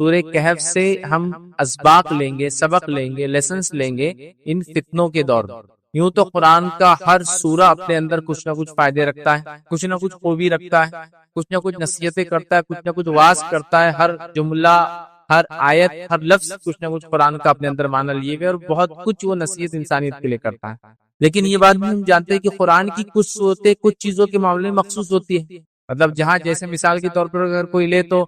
سورہ کہف سے ہم اسباق لیں گے، سبق لیں گے، لیسنس لیں گے ان فتنوں کے دور میں۔ یوں تو قرآن کا ہر سورہ اپنے اندر کچھ نہ کچھ فائدے رکھتا ہے، کچھ نہ کچھ خوبی رکھتا ہے، کچھ نہ کچھ نصیحتیں کرتا ہے، کچھ نہ کچھ واعظ کرتا ہے۔ ہر جملہ، ہر آیت، ہر لفظ کچھ نہ کچھ قرآن کا اپنے اندر معنی لیے ہوئے، اور بہت کچھ وہ نصیحت انسانیت کے لیے کرتا ہے۔ لیکن یہ بات بھی ہم جانتے ہیں کہ قرآن کی کچھ صورتیں کچھ چیزوں کے معاملے میں مخصوص ہوتی ہے۔ مطلب جہاں جیسے مثال کے طور پر اگر کوئی لے تو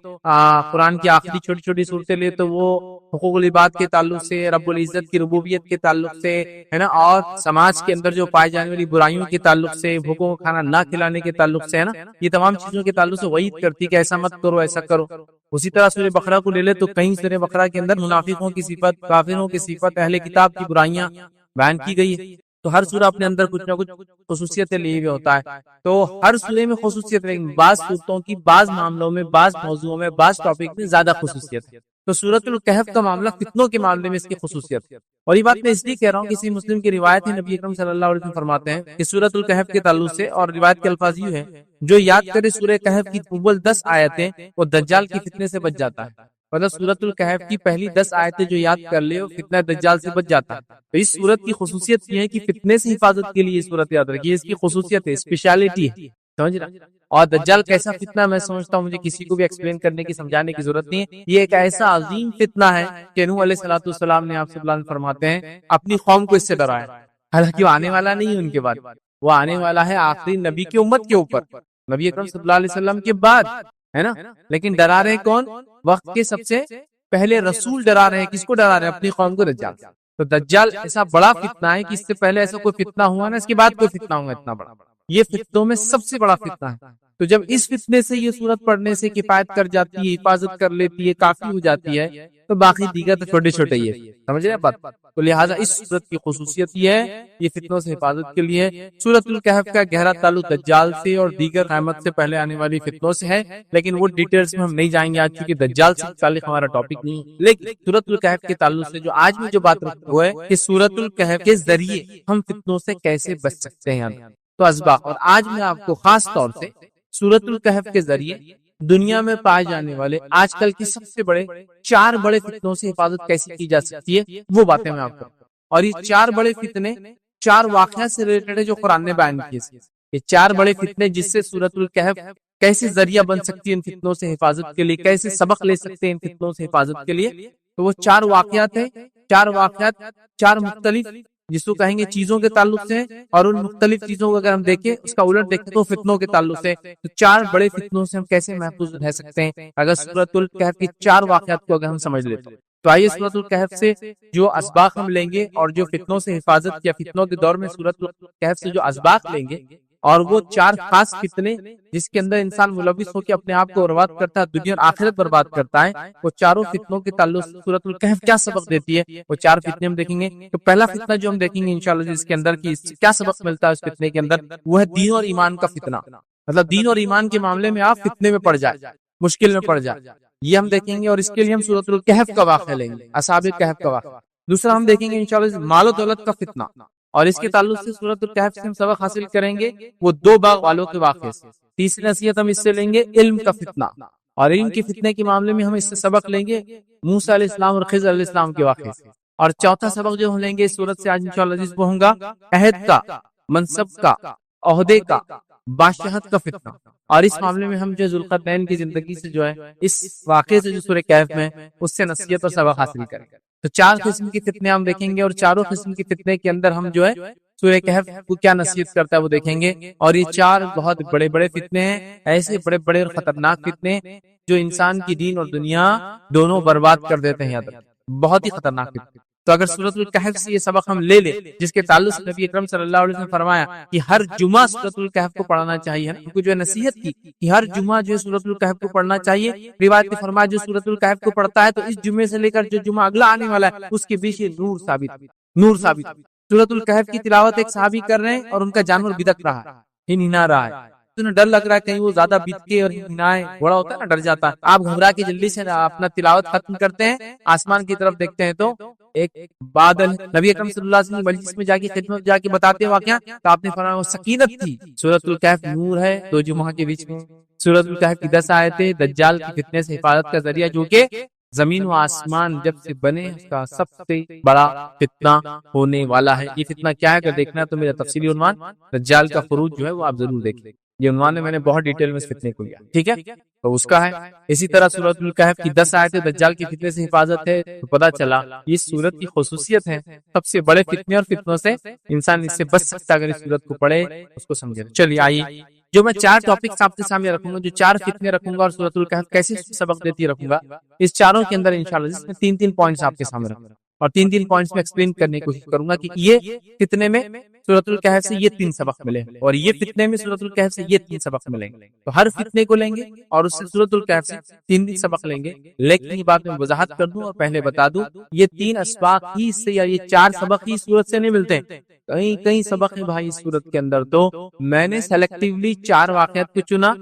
قرآن کی آخری چھوٹی چھوٹی صورتیں لے تو وہ حقوق العباد کے تعلق سے، رب العزت کی ربوبیت کے تعلق سے ہے نا، اور سماج کے اندر جو پائے جانے والی برائیوں کے تعلق سے، بھوکوں کو کھانا نہ کھلانے کے تعلق سے ہے نا، یہ تمام چیزوں کے تعلق سے وعید کرتی کہ ایسا مت کرو، ایسا کرو۔ اسی طرح سورہ بقرہ کو لے لے تو کہیں سورہ بقرہ کے اندر منافقوں کی صفت، کافروں کی صفت، اہل کتاب کی برائیاں بیان کی گئی ہے۔ تو ہر سورہ اپنے اندر کچھ نہ کچھ خصوصیتیں لیے ہوئے ہوتا ہے۔ تو ہر سورے میں خصوصیت، لیکن بعض صورتوں کی بعض معاملوں میں، بعض موضوعوں میں، بعض ٹاپک میں زیادہ خصوصیت ہے۔ تو سورۃ الکہف کا معاملہ فتنوں کے معاملے میں اس کی خصوصیت ہے۔ اور یہ بات میں اس لیے کہہ رہا ہوں کہ کسی مسلم کی روایت ہے، نبی اکرم صلی اللہ علیہ وسلم فرماتے ہیں کہ سورۃ الکہف کے تعلق سے، اور روایت کے الفاظ یہ ہیں، جو یاد کرے سورہ کہف کی اول 10 آیتیں وہ دجال کی فتنے سے بچ جاتا ہے۔ مطلب سورۃ الکہف کی پہلی 10 آیتیں جو یاد کر لے وہ فتنہ دجال سے بچ جاتا ہے۔ تو اس سورت کی خصوصیت یہ ہے کہ فتنے سے حفاظت کے لیے یہ سورت یاد رکھیے، اس کی خصوصیت ہے، اسپیشلٹی ہے، سمجھ رہا۔ اور دجال کیسا فتنہ، میں سمجھتا ہوں مجھے کسی کو بھی ایکسپلین کرنے کی، سمجھانے کی ضرورت نہیں ہے۔ یہ ایک ایسا عظیم فتنہ ہے کہ نوح علیہ الصلوۃ والسلام نے، آپ صلی اللہ علیہ وسلم فرماتے ہیں، اپنی قوم کو اس سے ڈرایا۔ حالانکہ وہ آنے والا نہیں ہے ان کے بعد، وہ آنے والا ہے آخری نبی کی امت کے اوپر، نبی اکرم صلی اللہ علیہ وسلم کے بعد، ہے نا۔ لیکن ڈرا رہے کون؟ وقت کے سب سے پہلے رسول ڈرا رہے ہیں۔ کس کو ڈرا رہے ہیں؟ اپنی قوم کو، دجال۔ تو دجال ایسا بڑا فتنہ ہے کہ اس سے پہلے ایسا کوئی فتنہ ہوا نا، اس کے بعد کوئی فتنہ ہوا اتنا بڑا، یہ فتنوں میں سب سے بڑا فتنہ ہے۔ تو جب اس فتنے سے یہ سورت پڑھنے سے کفایت کر جاتی ہے، حفاظت کر لیتی ہے، کافی ہو جاتی ہے، تو باقی دیگر تو چھوٹے چھوٹے ہی ہے، سمجھ رہے ہیں بات۔ تو لہٰذا اس سورت کی خصوصیت یہ ہے، یہ فتنوں سے حفاظت کے لیے۔ سورۃ الکہف کا گہرا تعلق دجال سے اور دیگر قیامت سے پہلے آنے والی فتنوں سے ہے، لیکن وہ ڈیٹیلز میں ہم نہیں جائیں گے آج، چونکہ دجال سے متعلق ہمارا ٹاپک نہیں ہے۔ لیکن سورۃ الکہف کے تعلق سے جو آج میں جو بات رکھا ہوا ہے کہ سورۃ الکہف کے ذریعے ہم فتنوں سے کیسے بچ سکتے ہیں، تو اسباق۔ اور آج میں آپ کو خاص طور سے سورۃ الکہف کے ذریعے دنیا میں پائے جانے والے آج کل کی سب سے بڑے 4 بڑے فتنوں سے حفاظت کیسے کی جا سکتی ہے وہ باتیں میں آپ کو، اور یہ 4 بڑے فتنے 4 واقعات سے ریلیٹڈ ہے جو قرآن نے بیان کیے۔ یہ 4 بڑے فتنے جس سے سورۃ الکہف کیسے ذریعہ بن سکتی ہے ان فتنوں سے حفاظت کے لیے، کیسے سبق لے سکتے ہیں ان فتنوں سے حفاظت کے لیے، تو وہ 4 واقعات ہیں۔ 4 واقعات 4 مختلف جس کو کہیں گے چیزوں کے تعلق سے، اور ان مختلف چیزوں کو اگر ہم دیکھیں اس کا الٹ دیکھیں تو فتنوں کے تعلق سے، تو 4 بڑے فتنوں سے ہم کیسے محفوظ رہ سکتے ہیں اگر سورۃ الکہف کی 4 واقعات کو اگر ہم سمجھ لیتے ہیں۔ تو آئیے سورۃ الکہف سے جو اسباق ہم لیں گے، اور جو فتنوں سے حفاظت یا فتنوں کے دور میں سورۃ الکہف سے جو اسباق لیں گے، اور وہ 4 خاص فتنے جس کے اندر انسان ملوث ہو کے اپنے آپ کو برباد کرتا ہے، دنیا اور آخرت برباد کرتا ہے، وہ چاروں فتنوں کے تعلق سے سورۃ الکہف کیا سبق دیتی ہے، وہ 4 فتنے ہم دیکھیں گے۔ تو پہلا فتنہ جو ہم دیکھیں گے انشاءاللہ جس کے اندر کی کیا سبق ملتا ہے اس فتنے کے اندر، وہ ہے دین اور ایمان کا فتنہ۔ مطلب دین اور ایمان کے معاملے میں آپ فتنے میں پڑ جائے، مشکل میں پڑ جائے، یہ ہم دیکھیں گے، اور اس کے لیے ہم سورۃ الکہف کا واقعہ لیں گے، اصحاب کہف کا واقعہ۔ دوسرا ہم دیکھیں گے انشاءاللہ مال و دولت کا فتنہ، اور اس کے تعلق سے سورۃ الکہف سے ہم سبق حاصل کریں گے وہ 2 باغ والوں کے واقعے سے۔ تیسری نصیحت ہم اس سے لیں گے علم کا فتنہ، اور علم کے فتنے کے معاملے میں ہم اس سے سبق لیں گے موسیٰ علیہ السلام اور خضر علیہ السلام کے واقعے سے۔ اور چوتھا سبق جو ہم لیں گے اس سورت سے آج انشاءاللہ جس وہ ہوں گا عہد کا، منصب کا، عہدے کا، بادشاہت کا فتنہ۔ اور اس معاملے میں ہم جو ذوالقرنین کی زندگی سے جو ہے اس واقعے سے جو سورہ کہف میں اس سے نصیحت اور سبق حاصل کریں گے۔ تو 4 قسم کے فتنے ہم دیکھیں گے، اور چاروں قسم کے فتنے کے اندر ہم جو ہے سورہ کہف کو کیا نصیحت کرتا ہے وہ دیکھیں گے۔ اور یہ 4 بہت بڑے بڑے فتنے ہیں، ایسے بڑے بڑے اور خطرناک فتنے جو انسان کی دین اور دنیا دونوں برباد کر دیتے ہیں، بہت ہی خطرناک فتنے۔ تو اگر سورۃ الکہف سے یہ سبق ہم لے لیں جس کے تعلق سے نبی اکرم صلی اللہ علیہ وسلم نے فرمایا کہ ہر جمعہ سورۃ الکہف کو پڑھنا چاہیے، ہم کو جو نصیحت کی کہ ہر جمعہ جو ہے سورۃ الکہف کو پڑھنا چاہیے، روایت میں فرمایا جو سورۃ الکہف کو پڑھتا ہے تو اس جمعے سے لے کر جو جمعہ اگلا آنے والا ہے اس کے پیچھے نور ثابت۔ سورۃ الکہف کی تلاوت ایک صحابی کر رہے ہیں اور ان کا جانور بدک رہا ہے، ہنہنا رہا ہے، تو انہیں ڈر لگ رہا ہے کہیں وہ زیادہ بد کے اور ہنائے، بڑا ہوتا ہے نا ڈر جاتا ہے۔ آپ گھبرا کے جلدی سے اپنا تلاوت ختم کرتے ہیں، آسمان کی طرف دیکھتے ہیں تو ایک بادل، نبی اکرم صلی اللہ علیہ وسلم مجلس میں جا کے خدمت جا کے بتاتے ہیں واقعہ، تو آپ نے فرمایا وہ سکینت تھی۔ سورۃ الکہف نور ہے 2 جمعہ کے بیچ میں، سورۃ الکہف کی 10 آیتیں دجال کی فتنے سے حفاظت کا ذریعہ جو کہ زمین و آسمان جب سے بنے اس کا سب سے بڑا فتنہ ہونے والا ہے. یہ فتنہ کیا ہے اگر دیکھنا ہے تو میرا تفصیلی عنوان دجال کا خروج جو ہے وہ آپ ضرور دیکھیں. یہ عنوان میں نے بہت ڈیٹیل میں اس فتنے کو لیا, ٹھیک ہے, تو اس کا ہے. اسی طرح سورۃ الکہف کی 10 آیتیں دجال کے فتنے سے حفاظت ہے. تو پتہ چلا یہ سورت کی خصوصیت ہے, سب سے بڑے فتنے اور فتنوں سے انسان اس سے بچ سکتا اگر اس سورت کو پڑھے, اس کو سمجھے. چلیے آئیے, جو میں 4 ٹاپکس آپ کے سامنے رکھوں گا, جو 4 فتنے رکھوں گا اور سورۃ الکہف کیسے سبق دیتی رکھوں گا, اس چاروں کے اندر انشاءاللہ جس میں 3 پوائنٹس آپ کے سامنے رکھوں گا اور 3 پوائنٹس میں ایکسپلین کرنے کی کوشش کروں گا کہ یہ فتنے میں سورۃ الکہف سے یہ 3 سبق ملے اور یہ فتنے میں سورۃ الکہف سے یہ 3 سبق ملیں گے. تو ہر فتنے کو لیں گے اور اس سے سورۃ الکہف سے 3 سبق لیں گے. لیکن یہ بات میں وضاحت کر دوں اور پہلے بتا دوں, یہ 3 اسباق ہی سے یا یہ 4 سبق ہی سورت سے نہیں ملتے, کئی سبق ہیں بھائی اس سورت کے اندر. تو میں نے سیلیکٹیولی 4 واقعات کو چنا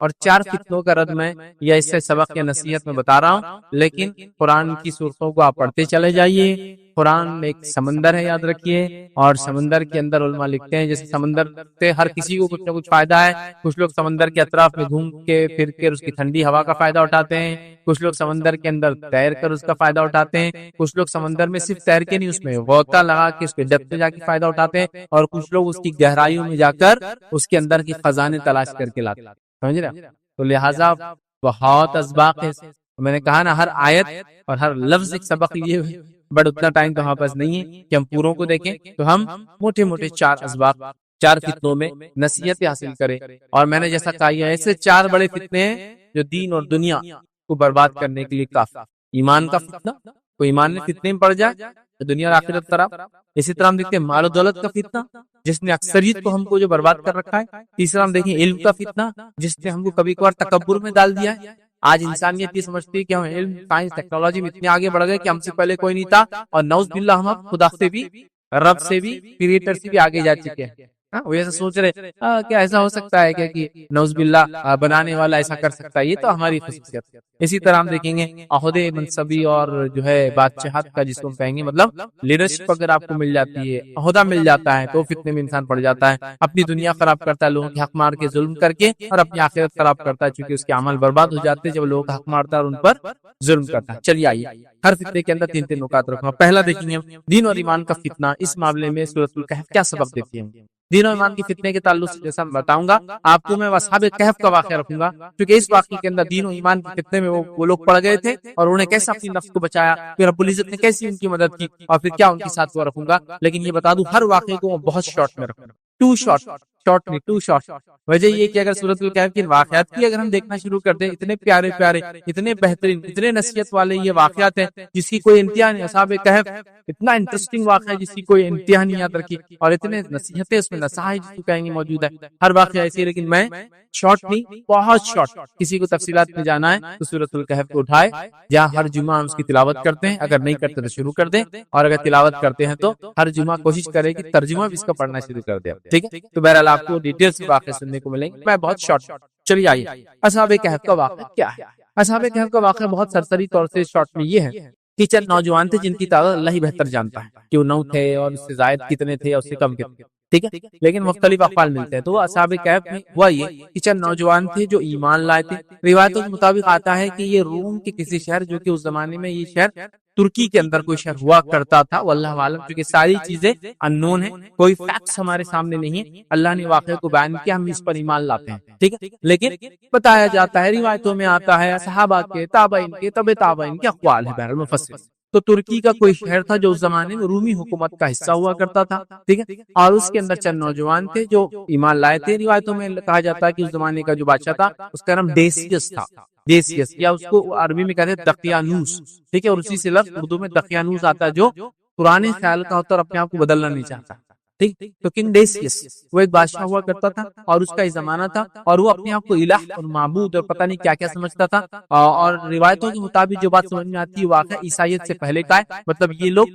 اور 4 فتنوں کا رد میں یا اس سے سبق یا نصیحت میں بتا رہا ہوں. لیکن قرآن کی صورتوں کو آپ پڑھتے چلے جائیے. قرآن ایک سمندر ہے, یاد رکھیے, اور سمندر کے اندر علماء لکھتے ہیں جیسے سمندر سے ہر کسی کو کچھ نہ کچھ فائدہ ہے. کچھ لوگ سمندر کے اطراف میں گھوم کے پھر کے اس کی ٹھنڈی ہوا کا فائدہ اٹھاتے ہیں, کچھ لوگ سمندر کے اندر تیر کر اس کا فائدہ اٹھاتے ہیں, کچھ لوگ سمندر میں صرف تیر کے نہیں اس میں غوطہ لگا کے اس کے ڈیپتھ پہ جا کے فائدہ اٹھاتے ہیں, اور کچھ لوگ اس کی گہرائیوں میں جا کر اس کے اندر کی خزانے تلاش کر کے لاتے ہیں. سمجھ رہے؟ تو لہٰذا بہت اسباق ہے. میں نے کہا نا ہر آیت اور ہر لفظ ایک سبق لیے ہوئے, بٹ اتنا ٹائم تو ہمارے پاس نہیں ہے کہ ہم پوروں کو دیکھیں. تو ہم موٹے موٹے 4 اسباق 4 فتنوں میں نصیحت حاصل کریں. اور میں نے جیسا کہا یہ ایسے 4 بڑے فتنے ہیں جو دین اور دنیا کو برباد کرنے کے لیے کافی. ایمان کا فتنہ, کوئی ایمان میں فتنے میں پڑ جائے تو دنیا اور آخرت خراب. اسی طرح ہم دیکھتے ہیں مال و دولت کا فتنہ جس نے اکثریت کو ہم کو جو برباد کر رکھا ہے. تیسرا ہم دیکھیں علم کا فتنہ جس نے ہم کو کبھی کبھار تکبر میں ڈال دیا ہے. آج انسانیت یہ سمجھتی ہے کہ ہم علم سائنس ٹیکنالوجی میں اتنے آگے بڑھ گئے کہ ہم سے پہلے کوئی نہیں تھا, اور نعوذ باللہ ہم اب خدا سے بھی, رب سے بھی, کریٹر سے بھی آگے جا چکے ہیں. وہ ایسا سوچ رہے کیا ایسا ہو سکتا ہے کہ نعوذ باللہ بنانے والا ایسا کر سکتا ہے. یہ تو ہماری خصوصیت. اسی طرح ہم دیکھیں گے عہدے منصبی اور جو ہے بادشاہت کا جس کو ہم کہیں گے, مطلب لیڈرشپ اگر آپ کو مل جاتی ہے, عہدہ مل جاتا ہے, تو فتنے میں انسان پڑ جاتا ہے. اپنی دنیا خراب کرتا ہے لوگوں کے حق مار کے, ظلم کر کے, اور اپنی آخرت خراب کرتا ہے چونکہ اس کے عمل برباد ہو جاتے ہیں جب لوگوں کا حق مارتا ہے اور ان پر ظلم کرتا ہے. چلیے آئیے ہر فتنے کے اندر 3 نکات رکھوں. پہلا دیکھیں گے دین اور ایمان کا فتنہ. اس معاملے میں سورۃ الکہف کیا سبق دیتی ہے. دین و ایمان کی فتنے کے تعلق سے جیسا بتاؤں گا آپ کو, میں اصحاب کہف کا واقعہ رکھوں گا کیونکہ اس واقعے کے اندر دین و ایمان کے فتنے میں وہ لوگ پڑ گئے تھے اور انہوں نے کیسے اپنی نفس کو بچایا, پھر رب العزت نے کیسی ان کی مدد کی, اور پھر کیا ان کے ساتھ وہ رکھوں گا. لیکن یہ بتا دوں ہر واقعے کو بہت شارٹ میں رکھوں گا, 2 شارٹ. وجہ یہ کہ اگر سورۃ الکہف کے واقعات کی اگر ہم دیکھنا شروع کر دیں, اتنے پیارے پیارے, اتنے بہترین, اتنے نصیحت والے یہ واقعات ہیں جس کی کوئی انتہا نہیں. اصحاب کہف اتنا انٹرسٹنگ واقعہ ہے جس کی کوئی انتہا نہیں یاد رکھی, اور اتنے نصیحتیں اس میں نصائح جس کو کہیں گے موجود ہے. ہر واقعہ ایسی ہے, لیکن میں شارٹ نہیں, بہت شارٹ. کسی کو تفصیلات میں جانا ہے تو سورۃ الکہف کو اٹھائے, جہاں ہر جمعہ ہم اس کی تلاوت کرتے ہیں. اگر نہیں کرتے تو شروع کر دیں, اور اگر تلاوت کرتے ہیں تو ہر جمعہ کوشش کرے کہ ترجمہ بھی اس کا پڑھنا شروع کر دیں. ٹھیک ہے, تو بہرحال آپ کو ڈیٹیل سے واقعے سننے کو ملیں گے, میں بہت شارٹ. چلیے آئیے اصحاب کہف کا واقعہ کیا ہے. اصحاب کہف کا واقعہ بہت سرسری طور سے شارٹ میں یہ ہے کہ چند نوجوان تھے جن کی تعداد اللہ ہی بہتر جانتا ہے کہ وہ 9 تھے اور اس سے زائد کتنے تھے اور اس سے کم کتنے, ٹھیک ہے, لیکن مختلف اقوال ملتے ہیں. تو وہ اصحاب کہف میں ہوا یہ کہ چند نوجوان تھے جو ایمان لائے تھے. روایتوں کے مطابق آتا ہے کہ یہ روم کے کسی شہر, جو کہ اس زمانے میں یہ شہر ترکی کے اندر کوئی شہر ہوا کرتا تھا, واللہ عالم, کیونکہ ساری چیزیں اننون ہیں, کوئی فیکٹس ہمارے سامنے نہیں ہے. اللہ نے واقعے کو بیان کیا, ہم اس پر ایمان لاتے ہیں, ٹھیک ہے, لیکن بتایا جاتا ہے, روایتوں میں آتا ہے صحابہ کے, تابعین کے, تبع تابعین کے اقوال ہے بہرحال مفسر. تو ترکی کا کوئی شہر تھا جو اس زمانے میں رومی حکومت کا حصہ ہوا کرتا تھا, ٹھیک ہے, اور اس کے اندر چند نوجوان تھے جو ایمان لائے تھے. روایتوں میں کہا جاتا ہے کہ اس زمانے کا جو بادشاہ تھا اس کا نام ڈیسیس تھا, ڈیسیس, یا اس کو عربی میں کہتے ہیں دقیانوس, ٹھیک ہے, اور اسی سے لفظ اردو میں دقیانوس آتا ہے جو پرانے خیال کا ہوتا اور اپنے آپ کو بدلنا نہیں چاہتا, ٹھیک. تو کنگ ڈیسیس وہ ایک بادشاہ ہوا کرتا تھا اور اس کا ایک زمانہ تھا, اور وہ اپنے آپ کو الہ اور معبود اور پتہ نہیں کیا کیا سمجھتا تھا. اور روایتوں کے مطابق جو بات سمجھ میں آتی ہے واقعہ عیسائیت سے پہلے کا ہے. مطلب یہ لوگ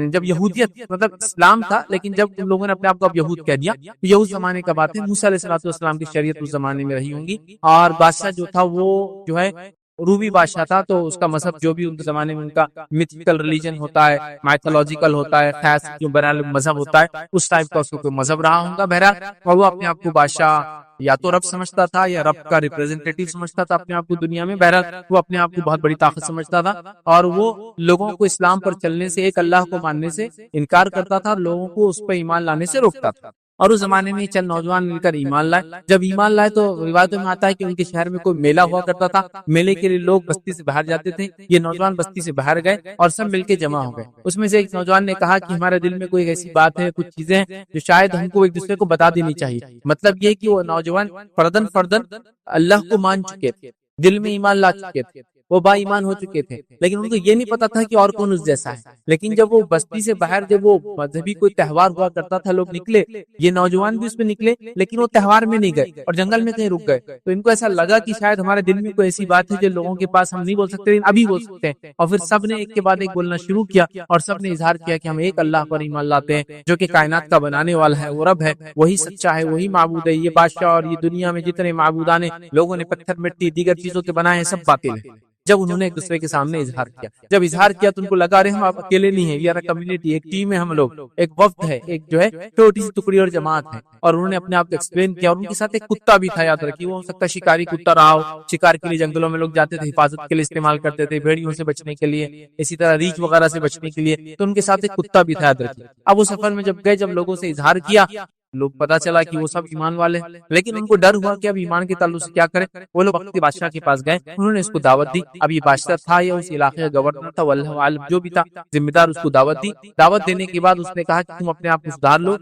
جب یہودیت, مطلب اسلام تھا, لیکن جب ان لوگوں نے اپنے آپ کو اب یہود کہہ دیا, تو یہ اس زمانے کا بات ہے. موسیٰ علیہ السلام کی شریعت اس زمانے میں رہی ہوں گی, اور بادشاہ جو تھا وہ جو ہے رومی بادشاہ تھا. تو اس کا مذہب جو بھی ان کے زمانے میں ان کا میتھیکل ریلیجن ہوتا ہے, مائتھولوجیکل ہوتا ہے, خاص جو بہرحال مذہب ہوتا ہے, اس ٹائپ کا اس کو کوئی مذہب رہا ہوگا بہرحال. اور وہ اپنے آپ کو بادشاہ یا تو رب سمجھتا تھا یا رب کا ریپرزینٹیٹو سمجھتا تھا اپنے آپ کو دنیا میں. بہرحال وہ اپنے آپ کو بہت بڑی طاقت سمجھتا تھا اور وہ لوگوں کو اسلام پر چلنے سے، ایک اللہ کو ماننے سے انکار کرتا تھا اور لوگوں کو اس پہ ایمان لانے سے روکتا تھا. اور اس زمانے میں چند نوجوان مل کر ایمان لائے. جب ایمان لائے تو روایتوں میں آتا ہے کہ ان کے شہر میں کوئی میلہ ہوا کرتا تھا. میلے کے لیے لوگ بستی سے باہر جاتے تھے. یہ نوجوان بستی سے باہر گئے اور سب مل کے جمع ہو گئے. اس میں سے ایک نوجوان نے کہا کہ ہمارے دل میں کوئی ایسی بات ہے، کچھ چیزیں ہیں جو شاید ہم کو ایک دوسرے کو بتا دینی چاہیے. مطلب یہ کہ وہ نوجوان فردن اللہ کو مان چکے تھے، دل میں ایمان لا چکے تھے، وہ با ایمان ہو چکے تھے، لیکن ان کو یہ نہیں پتا تھا کہ اور کون اس جیسا ہے. لیکن جب وہ بستی سے باہر، جب وہ مذہبی کوئی تہوار ہوا کرتا تھا، لوگ نکلے، یہ نوجوان بھی اس میں نکلے، لیکن وہ تہوار میں نہیں گئے اور جنگل میں کہیں رک گئے. تو ان کو ایسا لگا کہ شاید ہمارے دل میں کوئی ایسی بات ہے جو لوگوں کے پاس ہم نہیں بول سکتے لیکن ابھی بول سکتے ہیں. اور پھر سب نے ایک کے بعد ایک بولنا شروع کیا اور سب نے اظہار کیا کہ ہم ایک اللہ پر ایمان لاتے ہیں جو کہ کائنات کا بنانے والا ہے، وہ رب ہے، وہی سچا ہے، وہی معبود ہے. یہ بادشاہ اور یہ دنیا میں جتنے معبودان لوگوں نے پتھر مٹی دیگر چیزوں کے بنائے ہیں، سب باطل ہیں. جب انہوں نے ایک دوسرے کے سامنے اظہار کیا، جب اظہار کیا تو ان کو لگا رہے ہم آپ اکیلے نہیں ہیں، وی آر اے کمیونٹی، ایک ٹیم ہے ہم لوگ، ایک وفد ہے، ایک جو ہے چھوٹی سی ٹکڑی اور جماعت ہے. اور انہوں نے اپنے آپ کو ایکسپلین کیا. اور ان کے ساتھ ایک کتا بھی تھا، یاد رکھیے، وہ ہو سکتا ہے شکاری کتا رہا ہو. شکار کے لیے جنگلوں میں لوگ جاتے تھے، حفاظت کے لیے استعمال کرتے تھے، بھیڑیوں سے بچنے کے لیے، اسی طرح ریچھ وغیرہ سے بچنے کے لیے. تو ان کے ساتھ ایک کتا بھی تھا، یاد رکھیے. اب وہ سفر میں جب گئے، جب لوگوں سے اظہار کیا، لوگ پتا چلا کہ وہ سب ایمان والے، لیکن ان کو ڈر ہوا کہ اب ایمان کے تعلق سے کیا کریں. وہ لوگ وقت کے بادشاہ کے پاس گئے، انہوں نے اس کو دعوت دی. اب یہ بادشاہ تھا یا اس علاقے کا گورنر تھا، واللہ عالم، جو بھی تھا ذمہ دار، اس کو دعوت دی. دعوت دینے کے بعد اس نے کہا کہ تم اپنے آپ کو سدھار لو،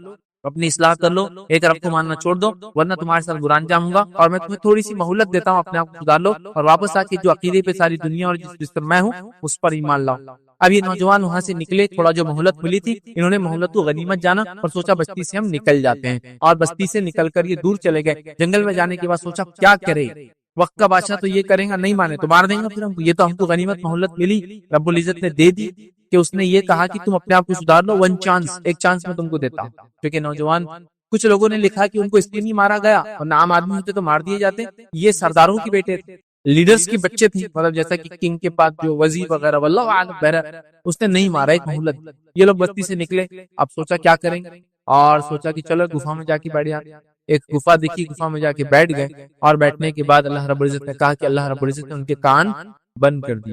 اپنی اصلاح کر لو، ایک رب کو ماننا چھوڑ دو، ورنہ تمہارے ساتھ برا انجام ہوگا. اور میں تمہیں تھوڑی سی مہلت دیتا ہوں، اپنے آپ کو سدھار لو اور واپس آ کے جو عقیدے پہ ساری دنیا اور جس پر میں ہوں اس پر ایمان لاؤ. اب یہ نوجوان وہاں سے نکلے، تھوڑا جو مہلت ملی تھی انہوں نے مہلت کو غنیمت جانا اور سوچا بستی سے ہم نکل جاتے ہیں. اور بستی سے نکل کر یہ دور چلے گئے. جنگل میں جانے کے بعد سوچا کیا کرے، وقت کا بادشاہ تو یہ کرے گا، نہیں مانے تو مار دیں گا. پھر یہ تو ہم کو غنیمت مہلت ملی، رب العزت نے دے دی کہ اس نے یہ کہا کہ تم اپنے آپ کو سدھار لو، ون چانس، ایک چانس میں تم کو دیتا ہوں. کیونکہ نوجوان، کچھ لوگوں نے لکھا کہ ان کو اس لیے نہیں مارا گیا، اور عام آدمی ہوتے تو مار دیے جاتے. یہ سرداروں کے بیٹے تھے، لیڈرز کے بچے تھے، مطلب جیسا کہ کنگ کے پاس جو وزیر وغیرہ، واللہ اعلم، بہرحال اس نے نہیں مارا، ایک مہلت. یہ لوگ بستی سے نکلے، اب سوچا کیا کریں گے، اور سوچا کہ چلو گفا میں جا کے بیٹھ جاتے. ایک گفا دیکھی، گفا میں جا کے بیٹھ گئے. اور بیٹھنے کے بعد اللہ رب العزت نے کہا کہ اللہ رب العزت نے ان کے کان بند کر دی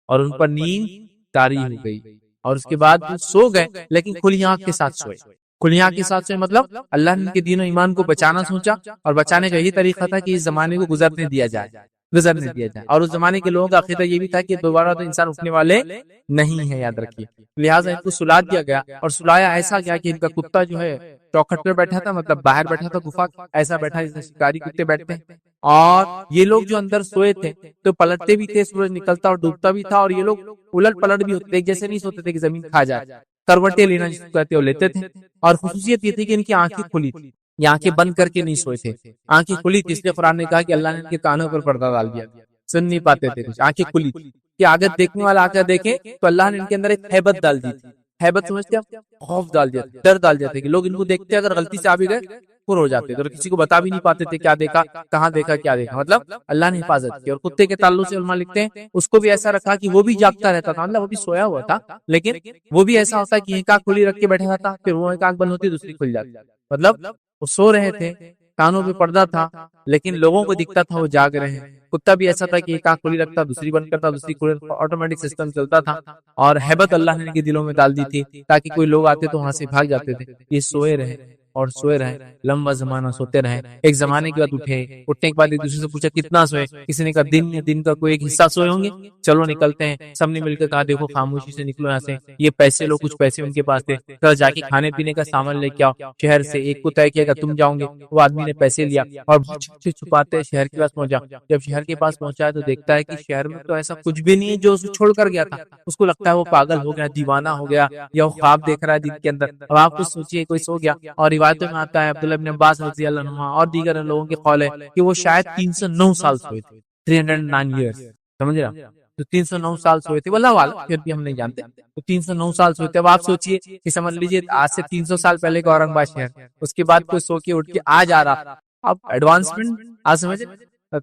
اور ان پر نیند طاری ہو گئی. اور اس کے بعد سو گئے، لیکن کھلی آنکھ کے ساتھ سوئے. کھلی آنکھ کے ساتھ سوئے مطلب اللہ نے ان کے دین و ایمان کو بچانا سوچا، اور بچانے کا یہی طریقہ تھا کہ اس زمانے کو گزرنے دیا جائے. اور اس زمانے کے لوگوں کا عقیدہ یہ بھی تھا کہ دوبارہ تو انسان اٹھنے والے نہیں ہے، یاد رکھیے. لہٰذا ان کو سلا دیا گیا، اور سلایا ایسا گیا کہ ان کا کتا جو ہے چوکھٹ پہ بیٹھا تھا، مطلب باہر بیٹھا تھا گفا، ایسا بیٹھا جیسے شکاری کتے بیٹھتے ہیں. اور یہ لوگ جو اندر سوئے تھے تو پلٹتے بھی تھے، سورج نکلتا اور ڈوبتا بھی تھا. اور یہ لوگ الٹ پلٹ بھی ہوتے تھے، ایک جیسے نہیں سوتے تھے کہ زمین کھا جائے. کروٹیں لینا جس کو کہتے ہیں وہ لیتے تھے. اور خصوصیت یہ تھی کہ ان کی آنکھیں کھلی تھی، یہ آنکھیں بند کر کے نہیں سوئے تھے، آنکھیں کھلی تھی. اس لیے قرآن نے کہا کہ اللہ نے ان کے کانوں پر پردہ ڈال دیا، سن نہیں پاتے تھے کچھ، آنکھیں کھلی تھی کہ اگر دیکھنے والا آ کر دیکھے تو اللہ نے ان کے اندر ایک ہیبت ڈال دی تھی. ہیبت سمجھتے ہیں، خوف ڈال دیا، ڈر ڈال دیتے کہ لوگ ان کو دیکھتے اگر غلطی سے آ بھی گئے پر ہو جاتے، اور کسی کو بتا بھی نہیں پاتے تھے کیا دیکھا، کہاں دیکھا، کیا دیکھا. مطلب اللہ نے حفاظت کی. اور کتے کے تعلق سے علماء لکھتے ہیں اس کو بھی ایسا رکھا کہ وہ بھی جاگتا رہتا تھا، مطلب وہ بھی سویا ہوا تھا، لیکن وہ بھی ایسا ہوتا کہ ایک آنکھ کھلی رکھ کے بیٹھا رہتا، پھر وہ ایک آنکھ بند ہوتی دوسری کھل جاتی. مطلب وہ سو رہے تھے، کانوں پہ پردہ تھا، لیکن لوگوں کو دکھتا تھا وہ جاگ رہے ہیں. کتا بھی ایسا تھا کہ ایک آنکھ کھلی رکھتا، دوسری بند کرتا، دوسری کھلی، آٹومیٹک سسٹم چلتا تھا. اور ہیبت اللہ نے ان کے دلوں میں ڈال دی تھی تاکہ کوئی لوگ آتے تو وہاں سے بھاگ جاتے تھے. یہ سوئے رہے اور سوئے رہے، لمبا زمانہ سوتے رہے. ایک زمانے کے بعد اٹھے، اٹھنے کے بعد ایک دوسرے سے پوچھا کتنا سوئے. کسی نے کہا دن کا کوئی ایک حصہ سوئے ہوں گے، چلو نکلتے ہیں. سب نے مل کر کہا دیکھو خاموشی سے نکلو یہاں سے. یہ پیسے لو، کچھ پیسے ان کے پاس تھے، چلو جا کے کھانے پینے کا سامان لے کے آؤ شہر سے. ایک کو طے کیا کہ تم جاؤ گے، وہ آدمی نے پیسے لیا اور چھپاتے شہر کے پاس پہنچا. جب شہر کے پاس پہنچا تو دیکھتا ہے کہ شہر میں تو ایسا کچھ بھی نہیں ہے جو اسے چھوڑ کر گیا تھا. اس کو لگتا ہے وہ پاگل ہو گیا، دیوانہ ہو گیا، یا وہ خواب دیکھ رہا ہے دن کے اندر. اب آپ کچھ سوچیے، کوئی سو گیا. اور روایتوں میں آتا ہے عبداللہ ابن عباس رضی اللہ عنہ اور دیگر لوگوں کے قول ہے کہ وہ شاید 309 سال سوئے تھے، 309 ایئرز، سمجھ رہا؟ تو 309 سال سوئے تھے، واللہ اعلم، پھر بھی ہم نہیں جانتے. تو 309 سال سوئے تھے. اب آپ سوچئے کہ سمجھ لیجئے آج سے 300 سال پہلے کا اورنگ آباد شہر، اس کے بعد کوئی سو کے اٹھ کے آج آ رہا. اب ایڈوانسمنٹ آج سمجھے،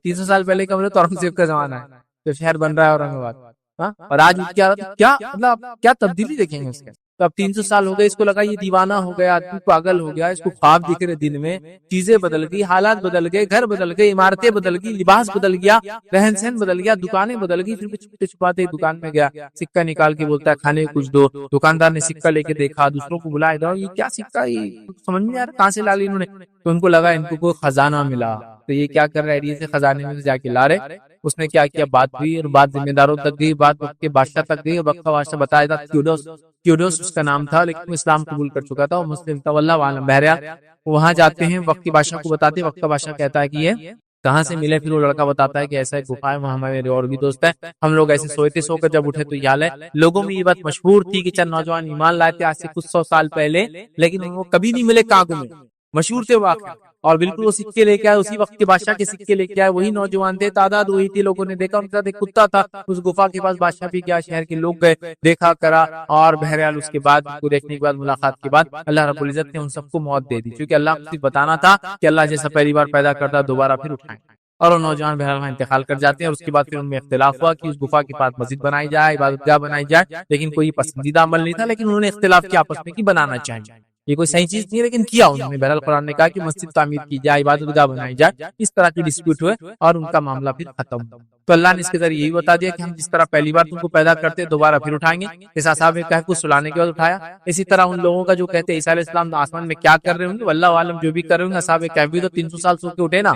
300 سال پہلے کا تو اورنگزیب کا زمانہ ہے جو شہر بن رہا ہے اورنگ آباد. اور آج اٹھ کے آ رہا، کیا مطلب کیا تبدیلی دیکھیں گے اس کے. تو اب 300 سال ہو گئے، اس کو لگا یہ دیوانہ ہو گیا، آدمی پاگل ہو گیا، اس کو خواب دکھ رہے دن میں، چیزیں بدل گئی، حالات بدل گئے، گھر بدل گئے، عمارتیں بدل گئی، لباس بدل گیا، رہن سہن بدل گیا، دکانیں بدل گئی۔ پھر بھی چھپتے چھپاتے دکان میں گیا، سکہ نکال کے بولتا ہے کھانے کو کچھ دو۔ دکاندار نے سکہ لے کے دیکھا، دوسروں کو بلایا، ادھر یہ کیا سکہ، یہ سمجھ نہیں آ رہا کہاں سے لا لی انہوں نے۔ تو ان کو لگا ان کو کوئی خزانہ ملا، تو یہ کیا کر رہے ہیں، سے خزانے میں سے جا کے لا رہے۔ اس نے کیا کیا، بات ہوئی، اور بات ذمہ داروں تک گئی، بات وقت کے بادشاہ تک گئی۔ وقت کا بادشاہ بتایا تھا کیوڈوس اس کا نام تھا، لیکن وہ اسلام قبول کر چکا تھا، وہ مسلم تھا، واللہ عالم۔ بہرحال وہاں جاتے ہیں، وقت کے بادشاہ کو بتاتے، وقت کا بادشاہ کہتا ہے کہ یہ کہاں سے ملے؟ پھر وہ لڑکا بتاتا ہے کہ ایسا ایک گفا ہے، وہاں میرے اور بھی دوست ہیں، ہم لوگ ایسے سوئے تھے، سو کر جب اٹھے تو یہ حال ہے۔ لوگوں میں یہ بات مشہور تھی کہ چند نوجوان ایمان لائے تھے آج سے کچھ 100 سال پہلے، لیکن وہ کبھی نہیں ملے کاغذ میں، مشہور تھے واقعہ۔ اور بالکل وہ سکے لے کے آئے، اسی وقت کے بادشاہ کے سکے لے کے آئے، وہی نوجوان تھے، تعداد وہی تھی۔ لوگوں نے دیکھا، ان کے ساتھ ایک کتا تھا، اس گفا کے پاس بادشاہ بھی گیا، شہر کے لوگ گئے، دیکھا کرا، اور بہرحال اس کے بعد کو دیکھنے کے بعد، ملاقات کے بعد اللہ رب العزت نے ان سب کو موت دے دی، کیونکہ اللہ کو صرف بتانا تھا کہ اللہ جیسا پہلی بار پیدا کرتا دوبارہ پھر اٹھائیں، اور وہ نوجوان بہرحال وہاں انتقال کر جاتے ہیں۔ اور اس کے بعد پھر ان میں اختلاف ہوا کہ اس گفا کے پاس مسجد بنائی جائے، عبادت گاہ بنائی جائے، لیکن کوئی پسندیدہ عمل نہیں تھا، لیکن انہوں نے اختلاف کیا آپس میں کہ بنانا چاہیے، یہ کوئی صحیح چیز نہیں ہے، لیکن کیا انہوں نے۔ بہرحال قرآن نے کہا کہ مسجد تعمیر کی جائے، عبادت گاہ بنائی جائے، اس طرح کی ڈسپیوٹ ہوئے اور ان کا معاملہ پھر ختم۔ تو اللہ نے اس کے ذریعے یہی بتا دیا کہ ہم جس طرح پہلی بار تم کو پیدا کرتے دوبارہ پھر اٹھائیں گے، جیسے اصحاب کہف کو سلانے کے بعد اٹھایا، اسی طرح ان لوگوں کا جو کہتے ہیں عیسیٰ علیہ السلام آسمان میں کیا کر رہے ہوں گے، واللہ عالم، جو بھی کر رہے ہوں گے، اصحاب کہف بھی تو 300 سال سو کے اٹھے نا،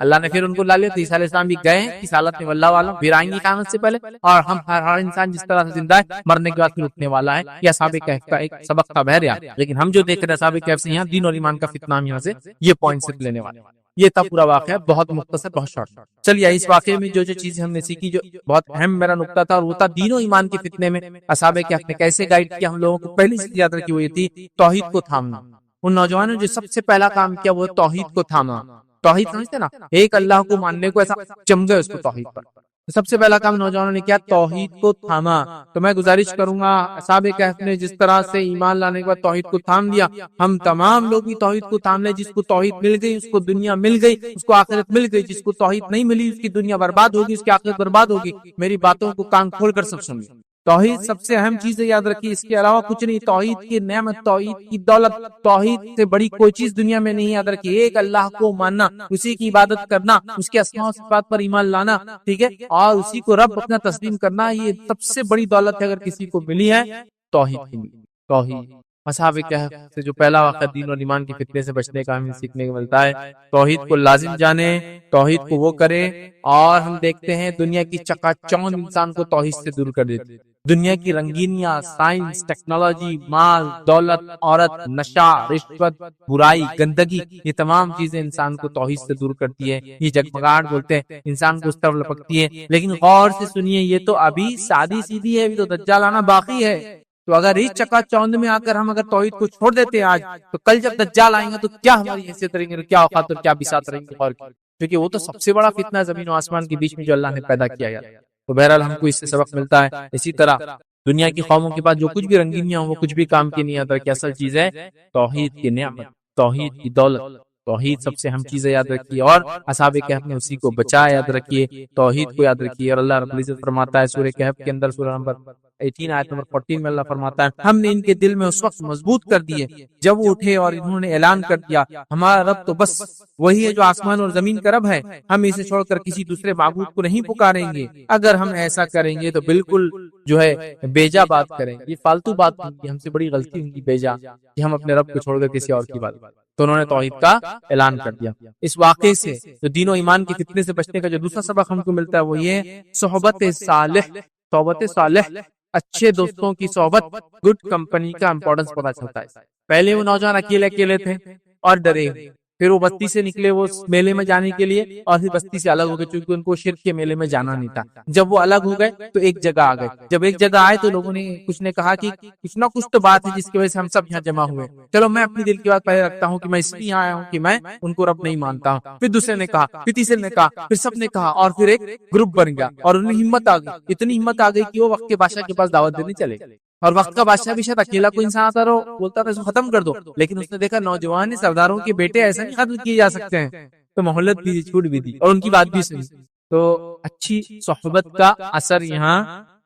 اللہ نے پھر ان کو لا لیا۔ تو عیسیٰ علیہ السلام بھی گئے ہیں اس حالت میں، واللہ عالم، پھر آئیں گے قیامت سے پہلے، اور ہم ہر انسان جس طرح سے زندہ ہے مرنے کے بعد پھر اٹھنے والا ہے۔ یہ اصحاب کہف کا ایک سبق تھا بہرحال، لیکن ہم جو دیکھ رہے ہیں اصحاب کہف سے یہاں دین اور ایمان کا فتنہ، ہم یہاں سے یہ پوائنٹ صرف لینے والے ہیں۔ یہ تھا پورا واقعہ، بہت مختصر، بہت شارٹ۔ چلیے اس واقعے میں جو چیزیں ہم نے سیکھی، جو بہت اہم میرا نقطہ تھا، اور وہ تھا دین و ایمان کے فتنے میں اصحاب کہف نے کیسے گائیڈ کیا ہم لوگوں کو۔ پہلی چیز یاد رکھی وہ یہ تھی توحید کو تھامنا۔ ان نوجوانوں نے جو سب سے پہلا کام کیا وہ توحید کو تھاما۔ توحید سمجھتے نا، ایک اللہ کو ماننے کو، ایسا جم گئے اس کو توحید پر۔ سب سے پہلا کام نوجوانوں نے کیا، توحید کو تھاما۔ تو میں گزارش کروں گا، اصحاب کہف نے جس طرح سے ایمان لانے کے بعد توحید کو تھام لیا، ہم تمام لوگ بھی توحید کو تھام لیں۔ جس کو توحید مل گئی اس کو دنیا مل گئی، اس کو آخرت مل گئی۔ جس کو توحید نہیں ملی اس کی دنیا برباد ہوگی، اس کی آخرت برباد ہوگی۔ میری باتوں کو کان کھول کر سب سنیے، توحید سب سے اہم چیز ہے، یاد رکھیے، اس کے علاوہ کچھ نہیں۔ توحید کی نعمت، توحید کی دولت، توحید سے بڑی کوئی چیز دنیا میں نہیں۔ یاد رکھیے، ایک اللہ کو ماننا، اسی کی عبادت کرنا، اس کے اسماء و صفات پر ایمان لانا، ٹھیک ہے، اور اسی کو رب اپنا تسلیم کرنا، یہ سب سے بڑی دولت ہے اگر کسی کو ملی ہے، توحید کی ملی۔ توحید اصحاب کہف سے جو پہلا واقعہ دین اور ایمان کے فتنے سے بچنے کا ہمیں سیکھنے کو ملتا ہے، توحید کو لازم جانے، توحید کو وہ کرے۔ اور ہم دیکھتے ہیں دنیا کی چکا چوند انسان کو توحید سے دور کر دیتی، دنیا کی رنگینیاں، سائنس، ٹیکنالوجی، مال، دولت، عورت، نشہ، رشوت، برائی، گندگی، یہ تمام چیزیں انسان کو توحید سے دور کرتی ہے۔ یہ جگمگاہٹ بولتے ہیں، انسان کو اس طرف لپکتی ہے۔ لیکن غور سے سنیے، یہ تو ابھی سادی سیدھی ہے، ابھی تو دجال آنا باقی ہے۔ تو اگر اس چکا چوند میں آ کر ہم اگر توحید کو چھوڑ دیتے ہیں آج، تو کل جب دجال آئیں گا تو کیا ہماری حیثیت رہیں گے، کیا اوقات اور کیا بساط رہیں گے، غور کی، کیونکہ وہ تو سب سے بڑا فتنہ زمین و آسمان کے بیچ میں جو اللہ نے پیدا کیا ہے۔ تو بہرحال ہم کو اس سے سبق ملتا ہے۔ اسی طرح دنیا کی قوموں کے پاس جو کچھ بھی رنگینیاں ہوں وہ کچھ بھی کام کی نہیں آتا، کہ اصل چیز ہے توحید کی نعمت، توحید کی دولت، توحید سب سے اہم چیز ہے، یاد رکھیے۔ اور اصحاب کہف نے اسی کو بچایا، یاد رکھیے، توحید کو یاد رکھیے۔ اور اللہ رب العزت فرماتا ہے سورہ کہف کے اندر، سورہ نمبر 18 آیت نمبر 14 میں اللہ فرماتا ہے، ہم نے ان کے دل میں اس وقت مضبوط کر دیے جب وہ اٹھے اور انہوں نے اعلان کر دیا، ہمارا رب تو بس وہی ہے جو آسمان اور زمین کا رب ہے، ہم اسے چھوڑ کر کسی دوسرے معبود کو نہیں پکاریں گے۔ اگر ہم ایسا کریں گے تو بالکل جو ہے بیجا بات کریں گے، یہ فالتو بات ہوگی، ہم سے بڑی غلطی ہوگی بیجا کہ ہم اپنے رب کو چھوڑ کر کسی اور کی بات۔ تو انہوں نے توحید کا اعلان کر دیا۔ اس واقعے سے جو دین و ایمان کے فتنے سے بچنے کا جو دوسرا سبق ہم کو ملتا ہے وہ یہ صحبت صالح، صحبت صالح، اچھے دوستوں کی صحبت، گڈ کمپنی کا امپورٹنس پتا چلتا ہے۔ پہلے وہ نوجوان اکیلے اکیلے تھے اور ڈرے، پھر وہ بستی سے نکلے وہ میلے میں جانے کے لیے، اور پھر بستی سے الگ ہو گئے چونکہ ان کو شرک کے میلے میں جانا نہیں تھا۔ جب وہ الگ ہو گئے تو ایک جگہ آ گئے، جب ایک جگہ آئے تو لوگوں نے کچھ نے کہا کہ کچھ نہ کچھ تو بات ہے جس کی وجہ سے ہم سب یہاں جمع ہوئے، چلو میں اپنی دل کی بات پہلے رکھتا ہوں کہ میں اس لیے آیا ہوں کہ میں ان کو رب نہیں مانتا ہوں۔ پھر دوسرے نے کہا، پھر تیسرے نے کہا، پھر سب نے کہا، اور پھر ایک گروپ بن گیا، اور انہیں ہمت آ گئی، اتنی ہمت آ گئی کہ وہ وقت کے بادشاہ کے پاس دعوت دینے چلے گئے۔ اور وقت کا بادشاہ بھی شاید اکیلا کوئی انسان آتا رہو، بولتا تھا اس کو ختم کر دو، لیکن اس نے دیکھا نوجوان سرداروں کے بیٹے ایسا نہیں ختم کیے جا سکتے ہیں، تو مہلت بھی دی، چھوٹ بھی دی، اور ان کی بات بھی سنی۔ تو اچھی صحبت کا اثر یہاں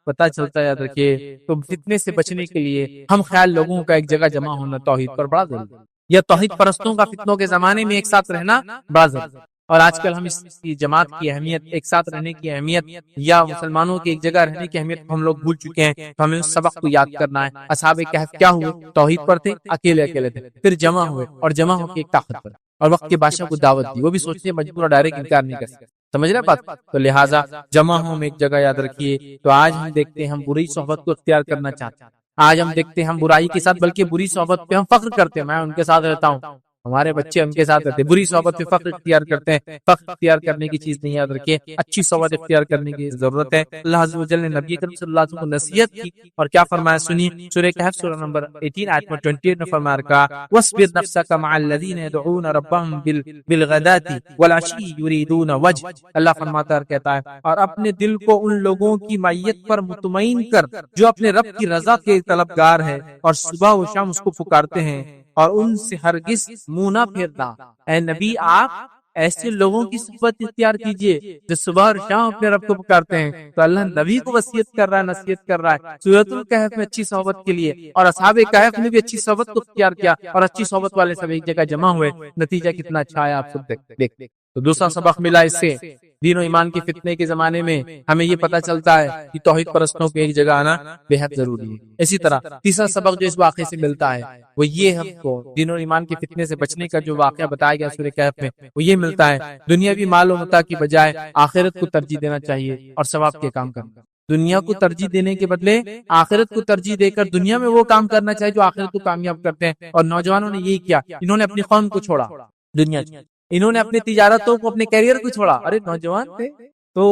پتا چلتا ہے، یاد رکھیے. تو فتنے سے بچنے کے لیے ہم خیال لوگوں کا ایک جگہ جمع ہونا توحید پر بڑا ضروری ہے، یا توحید پرستوں کا فتنوں کے زمانے میں ایک ساتھ رہنا بڑا ضروری ہے. اور آج کل ہم اس کی جماعت کی اہمیت، ایک ساتھ رہنے کی اہمیت، یا مسلمانوں کی ایک جگہ رہنے کی اہمیت ہم لوگ بھول چکے ہیں. تو ہمیں اس سبق کو یاد کرنا ہے. اصحاب کہف کیا ہوئے؟ توحید پر تھے، اکیلے اکیلے تھے، پھر جمع ہوئے اور جمع ہو کے ایک طاقت پر، اور وقت کے بادشاہ کو دعوت دی. وہ بھی سوچتے مجبور اور ڈائریکٹ انکار نہیں کر سکتے. سمجھ رہے بات؟ تو لہٰذا جمع ہوں ایک جگہ، یاد رکھیے. تو آج ہم دیکھتے ہیں ہم بری صحبت کو اختیار کرنا چاہتے ہیں. آج ہم دیکھتے ہیں ہم برائی کے ساتھ بلکہ بری صحبت پہ ہم فخر کرتے ہیں. میں ان کے ساتھ رہتا ہوں، ہمارے بچے ان کے ساتھ رہتے ہیں. بری صحبت پہ فخر اختیار کرتے ہیں. فخر اختیار کرنے کی چیز نہیں، یاد رکھیے اچھی صحبت اختیار کرنے کی ضرورت ہے. اللہ عز و جل نے نبی کریم صلی اللہ علیہ وسلم کو نصیحت کی اور کیا فرمایا سنیے. سورہ کہف سورہ نمبر 18 آیت نمبر 28 میں فرمایا رکھا وَاصْبِرْ نَفْسَكَ مَعَ الَّذِينَ يَدْعُونَ رَبَّهُمْ بِالْغَدَاةِ وَالْعَشِيِّ يُرِيدُونَ وَجْهَهُ. اللہ فرماتا ہے، کہتا ہے، اور اپنے دل کو ان لوگوں کی معیت پر مطمئن کر جو اپنے رب کی رضا کے طلبگار ہے اور صبح و شام اس کو پکارتے ہیں، اور ان سے ہرگز منہ نہ پھیرنا. اے نبی، آپ ایسے لوگوں کی صحبت اختیار کیجئے جو صبح اور شام اپنے رب کو پکارتے ہیں. تو اللہ نبی کو وصیت کر رہا ہے، نصیحت کر رہا ہے سورۃ الکہف میں اچھی صحبت کے لیے. اور اصحاب کہف نے بھی اچھی صحبت کو اختیار کیا، اور اچھی صحبت والے سب ایک جگہ جمع ہوئے. نتیجہ کتنا اچھا ہے آپ سب دیکھتے. تو دوسرا سبق ملا اس سے، دین و ایمان کے فتنے کے زمانے میں ہمیں یہ پتا چلتا ہے کہ توحید پرستوں کو ایک جگہ آنا بے حد ضروری ہے. اسی طرح تیسرا سبق جو اس واقعے سے ملتا ہے وہ یہ، ہم کو دین و ایمان کے فتنے سے بچنے کا جو واقعہ بتایا گیا سورہ کہف میں، وہ یہ ملتا ہے دنیاوی مال و متاع کی بجائے آخرت کو ترجیح دینا چاہیے اور ثواب کے کام کرنا. دنیا کو ترجیح دینے کے بدلے آخرت کو ترجیح دے کر دنیا میں وہ کام کرنا چاہیے جو آخرت کو کامیاب کرتے ہیں. اور نوجوانوں نے یہی کیا، انہوں نے اپنی قوم کو چھوڑا دنیا کی، انہوں نے اپنی تجارتوں کو، اپنے کیریئر کو چھوڑا. ارے نوجوان تھے تو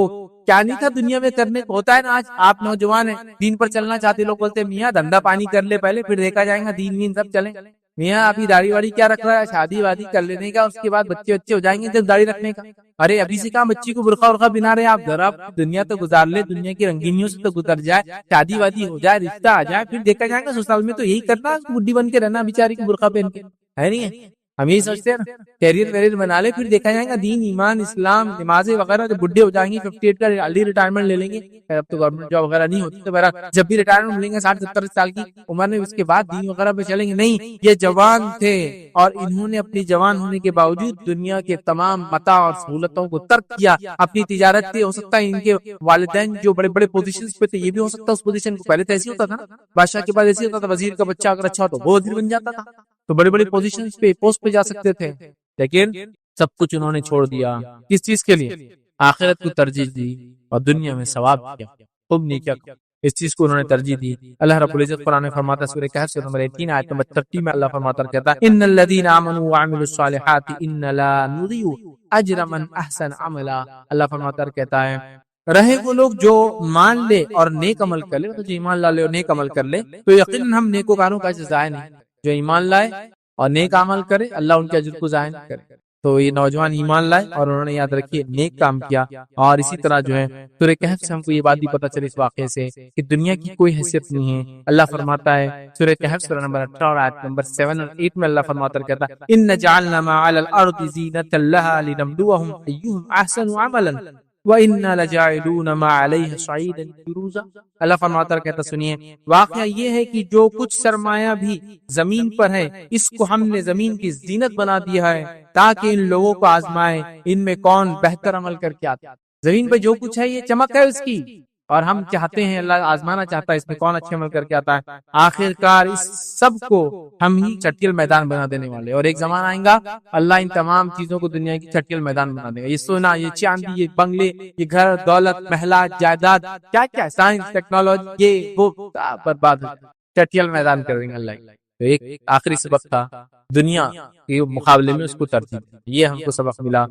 کیا نہیں تھا دنیا میں کرنے کو؟ ہوتا ہے نا، آج آپ نوجوان ہیں، دین پر چلنا چاہتے، لوگ بولتے ہیں میاں دھندا پانی کر لے پہلے، پھر دیکھا جائے گا، دین وین سب چلیں. میاں ابھی داڑھی واڑی کیا رکھ رہا ہے، شادی وادی کر لینے کا، اس کے بعد بچے ہو جائیں گے جب داڑھی رکھنے کا. ارے ابھی سے کہاں بچی کو برقع ورقع بنا رہے آپ؟ ذرا دنیا تو گزار لے، دنیا کی رنگینیوں سے تو گزر جائے، شادی وادی ہو جائے، رشتہ آ جائے، پھر دیکھا جائے گا. سسرال میں تو یہی کرنا، بڈھی بن کے رہنا بیچاری کو برقع پہن کے، ہے نہیں ہے؟ ہم یہی سوچتے ہیں نا، کیریئر ویریئر بنا لے، پھر دیکھا جائے گا دین ایمان اسلام نمازیں وغیرہ. جب بڈھے ہو جائیں گے 58 کا ارلی ریٹائرمنٹ لے لیں گے، اب تو گورنمنٹ جاب وغیرہ نہیں ہوتی، تو بہرحال جب بھی ریٹائرمنٹ ملیں گے 60-70 سال کی عمر میں، اس کے بعد دین وغیرہ پہ چلیں گے. نہیں، یہ جوان تھے اور انہوں نے اپنی جوان ہونے کے باوجود دنیا کے تمام متاع اور سہولتوں کو ترک کیا. اپنی تجارت تھی، ہو سکتا ہے ان کے والدین جو بڑے بڑے پوزیشنز پہ تھے، یہ بھی ہو سکتا ہے اس پوزیشن کو، پہلے تو ایسے ہوتا تھا نا، بادشاہ کے بعد ایسے ہوتا تھا، وزیر کا بچہ اگر اچھا ہو تو وہ وزیر بن جاتا تھا، تو بڑے بڑے پوزیشنز پہ، پوسٹ پہ جا سکتے تھے. لیکن سب کچھ انہوں نے چھوڑ دیا، کس چیز کے لیے؟ آخرت کو ترجیح دی اور دنیا میں ثواب کیا، خوب نیکیاں، اس چیز کو انہوں نے ترجیح دی. اللہ رب العزت قرآن میں فرماتا ہے سورہ کہف سے نمبر 18 آیت نمبر 30 میں اللہ فرماتا ہے، کہتا ہے ان الذين آمنوا وعملوا الصالحات ان لا نضيع اجر من احسن عملا. اللہ فرماتا ہے، کہتا ہے رہے وہ لوگ جو مان لے اور نیک عمل کر لے، تو جو ایمان لا لے اور نیک عمل کر لے، تو یقیناً ہم نیکوکاروں کا اجر ضائع نہیں. جو ایمان لائے اور نیک عمل کرے، اللہ ان کے اجر کو ضائع نہیں کرے. تو یہ نوجوان ایمان لائے اور انہوں نے، یاد رکھیے، نیک کام کیا. اور اسی طرح جو ہے سورہ کہف سے ہم کو یہ بات بھی پتہ چلی اس واقعے سے کہ دنیا کی کوئی حیثیت نہیں ہے. اللہ فرماتا ہے سورہ کہف سورہ نمبر 18 اور آیت نمبر 7 اور 8 میں اللہ فرماتا ہے، کہتا ہے ان جعلنا ما علی الارض زینۃ لها لنبلوهم ایہم احسن عملا وَإِنَّا لَجَاعِلُونَ مَا عَلَيْهَ صَعِيدًا جُرُوزًا. اللہ فرماتا ہے، کہتا سنیے، واقعہ یہ ہے کہ جو کچھ سرمایہ بھی زمین پر ہے، اس کو ہم نے زمین کی زینت بنا دیا ہے تاکہ ان لوگوں کو آزمائے ان میں کون بہتر عمل کر کے آتا. زمین پہ جو کچھ ہے یہ چمک ہے اس کی، اور ہم چاہتے ہیں، اللہ آزمانا چاہتا ہے اس میں کون اچھے عمل کر کے آتا ہے. آخر کار اس سب کو ہم ہی چٹیل میدان بنا دینے والے، اور ایک زمانہ آئے گا اللہ ان تمام چیزوں کو دنیا کی چٹیل میدان بنا دے گا. یہ سونا، یہ چاندی، یہ بنگلے، یہ گھر، دولت، محلات، جائیداد، کیا کیا سائنس، ٹیکنالوجی، یہ وہ برباد چٹیل میدان کر دیں گے اللہ. تو ایک آخری سبق تھا دنیا کے مقابلے میں اس کو ترجیح، یہ ہم کو سبق ملا.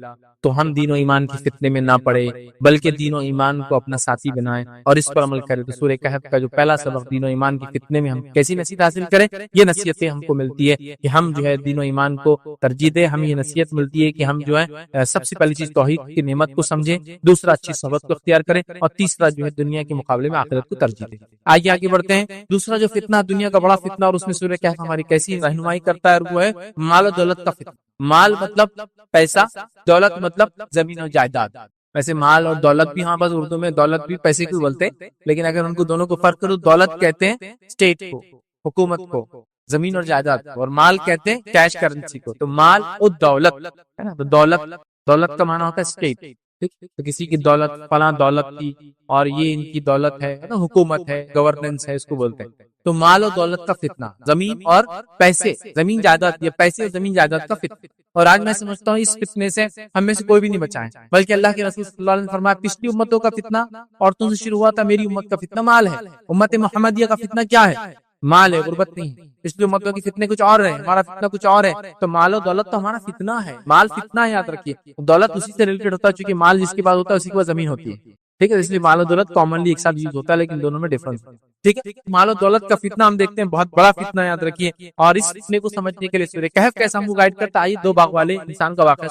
تو ہم دین و ایمان کی فتنے میں نہ پڑے بلکہ دین و ایمان کو اپنا ساتھی بنائیں اور اس پر عمل کریں. تو سورہ کہف کا جو پہلا سبق دین و ایمان کی فتنے میں ہم کیسی نصیحت حاصل کریں، یہ نصیحتیں ہم کو ملتی ہے کہ ہم جو ہے دین و ایمان کو ترجیح دیں. ہمیں یہ نصیحت ملتی ہے کہ ہم جو ہے سب سے پہلی چیز توحید کی نعمت کو سمجھیں، دوسرا اچھی صحبت کو اختیار کریں، اور تیسرا جو ہے دنیا کے مقابلے میں آخرت کو ترجیح دیں. آگے بڑھتے ہیں. دوسرا جو فتنہ، دنیا کا بڑا فتنہ، اور اس میں سورہ کہف ہماری کیسی رہنمائی کرتا ہے، وہ ہے مال و دولت کا فتنہ. مال مطلب پیسہ، دولت مطلب زمین و جائیداد. ویسے مال اور دولت بھی، ہاں بس اردو میں دولت بھی پیسے کو بولتے ہیں، لیکن اگر ان کو دونوں کو فرق کرو، دولت کہتے ہیں اسٹیٹ کو، حکومت کو، زمین اور جائیداد کو، اور مال کہتے ہیں کیش کرنسی کو. تو مال اور دولت ہے نا، تو دولت کا معنی ہوتا ہے اسٹیٹ. ٹھیک، تو کسی کی دولت فلاں دولت کی، اور یہ ان کی دولت ہے نا، حکومت ہے، گورننس ہے، اس کو بولتے ہیں. تو مال اور دولت کا فتنہ، زمین اور پیسے، زمین جائیداد، یہ پیسے اور زمین جائیداد کا فتنہ. اور آج میں سمجھتا ہوں اس فتنے سے ہم میں سے کوئی بھی نہیں بچا ہے، بلکہ اللہ کے رسول صلی اللہ علیہ وسلم نے فرمایا پچھلی امتوں کا فتنہ عورتوں سے شروع ہوا تھا، میری امت کا فتنہ مال ہے. امت محمدیہ کا فتنہ کیا ہے؟ مال ہے، غربت نہیں ہے. پچھلی امتوں کے فتنے کچھ اور ہے، ہمارا فتنہ کچھ اور ہے. تو مال و دولت تو ہمارا فتنہ ہے، مال فتنہ ہے، یاد رکھیے. دولت اسی سے ریلیٹڈ ہوتا ہے، چونکہ مال جس کے پاس ہوتا ہے اسی کے پاس زمین ہوتی ہے. ٹھیک ہے، اس لیے مال و دولت کامنلی ایک ساتھ یوز ہوتا ہے، لیکن دونوں میں ڈفرنس ہے. ٹھیک ہے، مال و دولت کا فتنہ ہم دیکھتے ہیں، بہت بڑا فتنہ، یاد رکھیے. اور اس فتنے کو سمجھنے کے لیے سورہ کہف کیسا ہم کو گائیڈ کرتا ہے. آئیے دو باغ والے انسان کا واقعہ.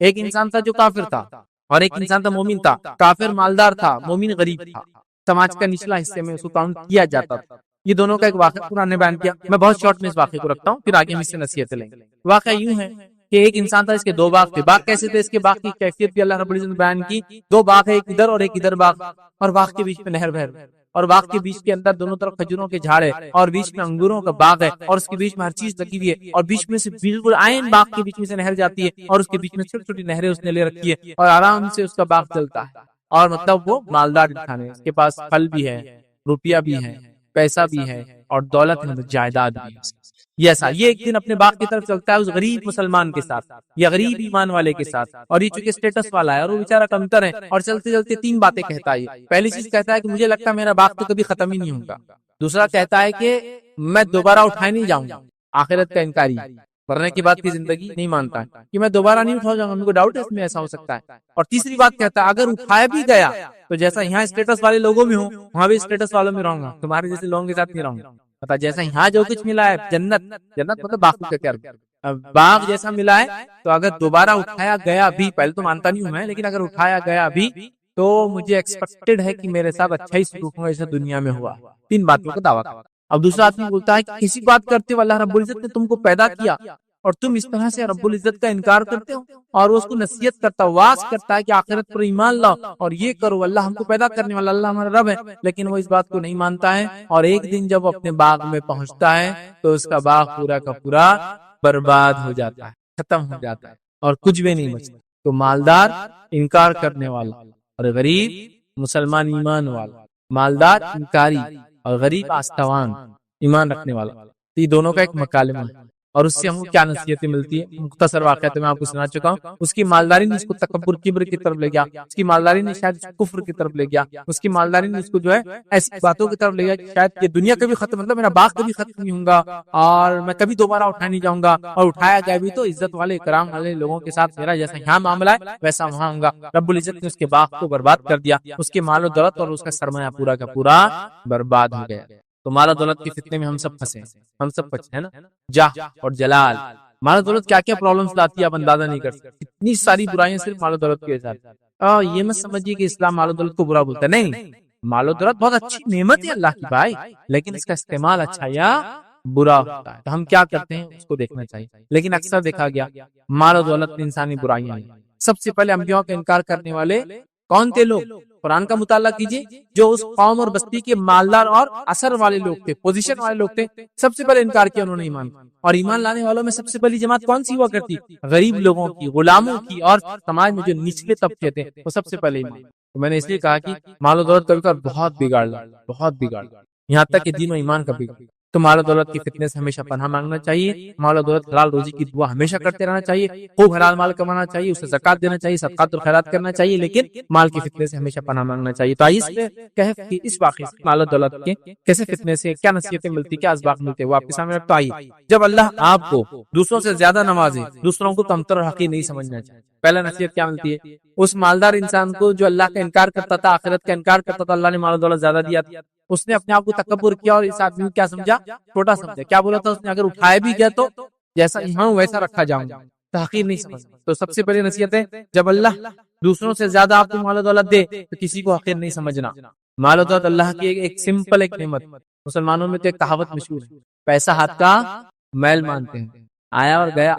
ایک انسان تھا جو کافر تھا، اور ایک انسان تھا مومن تھا. کافر مالدار تھا، مومن غریب تھا، سماج کا نچلا حصے میں اس کو کاؤنٹ کیا جاتا تھا. یہ دونوں کا ایک واقعہ قرآن نے بیان کیا. میں بہت شارٹ میں اس واقعے کو رکھتا ہوں، پھر آگے ہم اس سے نصیحتیں لیں گے. واقعہ یوں ہے کہ ایک انسان تھا، اس کے دو باغ تھے. باغ کیسے تھے؟ اس کے باغ کی کیفیت بھی اللہ رب العزت نے بیان کی. دو باغ ہے، ایک ادھر اور ایک ادھر باغ، اور باغ کے بیچ میں نہر بہہ رہی ہے، اور باغ کے بیچ کے اندر دونوں طرف کھجوروں کے جھاڑ ہے، اور بیچ میں انگوروں کا باغ ہے، اور اس کے بیچ میں ہر چیز لگی ہوئی ہے، اور بیچ میں سے بالکل عین باغ کے بیچ میں سے نہر جاتی ہے، اور اس کے بیچ میں چھوٹی چھوٹی نہریں اس نے لے رکھی ہے، اور آرام سے اس کا باغ چلتا ہے. اور مطلب وہ مالدار انسان ہے، اس کے پاس پھل بھی ہے، روپیہ بھی ہے، پیسہ بھی ہے، اور دولت ہے، جائیداد بھی ہے. یہ ایک دن اپنے باغ کی طرف چلتا ہے اس غریب مسلمان کے ساتھ، یا غریب ایمان والے کے ساتھ. اور یہ چونکہ اسٹیٹس والا ہے اور وہ بیچارہ کمتر ہے، اور چلتے چلتے تین باتیں کہتا ہے. پہلی چیز کہتا ہے کہ مجھے لگتا ہے میرا باغ تو کبھی ختم ہی نہیں ہوگا. دوسرا کہتا ہے کہ میں دوبارہ اٹھائے نہیں جاؤں گا، آخرت کا انکاری، مرنے کے بعد کی زندگی نہیں مانتا ہے کہ میں دوبارہ نہیں اٹھاؤں گا. ان کو ڈاؤٹ ہے اس میں ایسا ہو سکتا ہے. اور تیسری بات کہتا ہے اگر اٹھایا بھی گیا تو جیسا یہاں اسٹیٹس والے لوگوں میں ہوں، وہاں بھی اسٹیٹس والوں میں رہوں گا، تمہارے جیسے لوگوں کے ساتھ نہیں رہوں گا. پتا جیسا یہاں جو کچھ ملا ہے، جنت، جنت مطلب باغ کا کیا، باغ جیسا ملا ہے، تو اگر دوبارہ اٹھایا گیا بھی، پہلے تو مانتا نہیں ہوں میں، لیکن اگر اٹھایا گیا بھی تو مجھے ایکسپیکٹڈ ہے کہ میرے ساتھ اچھا ہی سلوک ہوگا جیسا دنیا میں ہوا. تین باتوں کا دعویٰ. اب دوسرا آدمی بولتا ہے کہ کسی بات کرتے ہو، اللہ رب العزت نے تم کو پیدا کیا اور تم اس طرح سے رب العزت کا انکار کرتے ہو. اور وہ اس کو نصیحت کرتا، واز کرتا ہے کہ آخرت پر ایمان لاؤ اور یہ کرو، اللہ ہم کو پیدا کرنے والا، اللہ ہمارا رب ہے. لیکن وہ اس بات کو نہیں مانتا ہے، اور ایک دن جب وہ اپنے باغ میں پہنچتا ہے تو اس کا باغ پورا کا پورا برباد ہو جاتا ہے، ختم ہو جاتا ہے، اور کچھ بھی نہیں بچتا. تو مالدار انکار کرنے والا، اور غریب مسلمان ایمان والا. مالدار انکاری اور غریب آستوان ایمان رکھنے والا. تو یہ دونوں کا ایک مکالمہ ہے. اور اس سے ہم کو کیا نصیحتیں ملتی ہے؟ مختصر واقعہ میں آپ کو سنا چکا ہوں. اس کی مالداری نے اس کو تکبر، کبر کی طرف لے گیا. اس کی مالداری نے شاید کفر کی طرف لے گیا. اس کی مالداری نے اس کو جو ہے ایسی باتوں کی طرف لے گیا کہ شاید یہ دنیا کبھی ختم، مطلب میرا باغ کبھی ختم نہیں ہوگا، اور میں کبھی دوبارہ اٹھا نہیں جاؤں گا. اور اٹھایا گیا بھی تو عزت والے، کرام والے لوگوں کے ساتھ میرا جیسا یہاں معاملہ ہے ویسا وہاں ہوگا. رب العزت نے اس کے باغ کو برباد کر دیا. اس کے مال و دولت اور اس کا سرمایہ پورا کا پورا برباد ہو گیا. تو مال و دولت کے فتنے میں ہم سب پھنسے، ہم سب پھنسے ہیں نا. جاہ اور جلال، مال و دولت کیا کیا پرابلمز لاتی ہے آپ اندازہ نہیں کر سکتے. اتنی ساری برائیاں صرف مال و دولت کے ساتھ. یہ مت سمجھیے کہ اسلام مال و دولت کو برا بولتا ہے، نہیں. مال و دولت بہت اچھی نعمت ہے اللہ کی بھائی، لیکن اس کا استعمال اچھا یا برا ہوتا ہے. تو ہم کیا کرتے ہیں اس کو دیکھنا چاہیے. لیکن اکثر دیکھا گیا مال و دولت میں انسانی برائیاں ہیں. سب سے پہلے انبیاء کا انکار کرنے والے کون تھے لوگ؟ قرآن کا مطالعہ کیجیے. جو اس قوم اور بستی کے مالدار اور اثر والے لوگ تھے، پوزیشن والے لوگ تھے، سب سے پہلے انکار کیا انہوں نے ایمان. اور ایمان لانے والوں میں سب سے پہلی جماعت کون سی ہوا کرتی؟ غریب لوگوں کی، غلاموں کی، اور سماج میں جو نچلے طبقے تھے وہ سب سے پہلے ایمان. تو میں نے اس لیے کہا کہ مال و دولت کبھی کبھی بہت بگاڑ، بہت بگاڑ، یہاں تک کہ دین و ایمان کا بگاڑ. تو مال و دولت کی فتنے سے ہمیشہ پناہ مانگنا چاہیے. مال و دولت، حلال روزی کی دعا ہمیشہ کرتے رہنا چاہیے. خوب حلال مال کمانا چاہیے، اسے زکات دینا چاہیے، صدقات اور خیرات کرنا چاہیے، لیکن مال کی فتنے سے ہمیشہ پناہ مانگنا چاہیے. تو آئیے کہف کی اس واقعے سے، مال و دولت کے کیسے فتنے سے کیا نصیحتیں ملتی، کیا اسباق ملتے، وہ آپ کے سامنے رکھتا. آئیے، جب اللہ آپ کو دوسروں سے زیادہ نوازے، دوسروں کو کمتر اور حقیر نہیں سمجھنا چاہیے. پہلا نصیحت کیا ملتی ہے؟ اس مالدار انسان کو جو اللہ کا انکار کرتا تھا، آخرت کا انکار کرتا تھا، اللہ نے مال و دولت زیادہ دیا تھا، اس نے اپنے آپ کو تکبر کیا اور اس آدمی کو کیا سمجھا؟ چھوٹا سمجھا. کیا بولا تھا اس نے؟ اگر اٹھایا بھی گیا تو جیسا یہاں ویسا رکھا جاؤں گا. تحقیر نہیں سمجھنا. تو سب سے بڑی نصیحت ہے، جب اللہ دوسروں سے زیادہ آپ کو مال و دولت دے تو کسی کو حقیر نہیں سمجھنا. مال و دولت اللہ کی ایک سمپل ایک نعمت. مسلمانوں میں تو ایک کہاوت مشہور ہے، پیسہ ہاتھ کا میل مانتے ہیں. آیا اور گیا.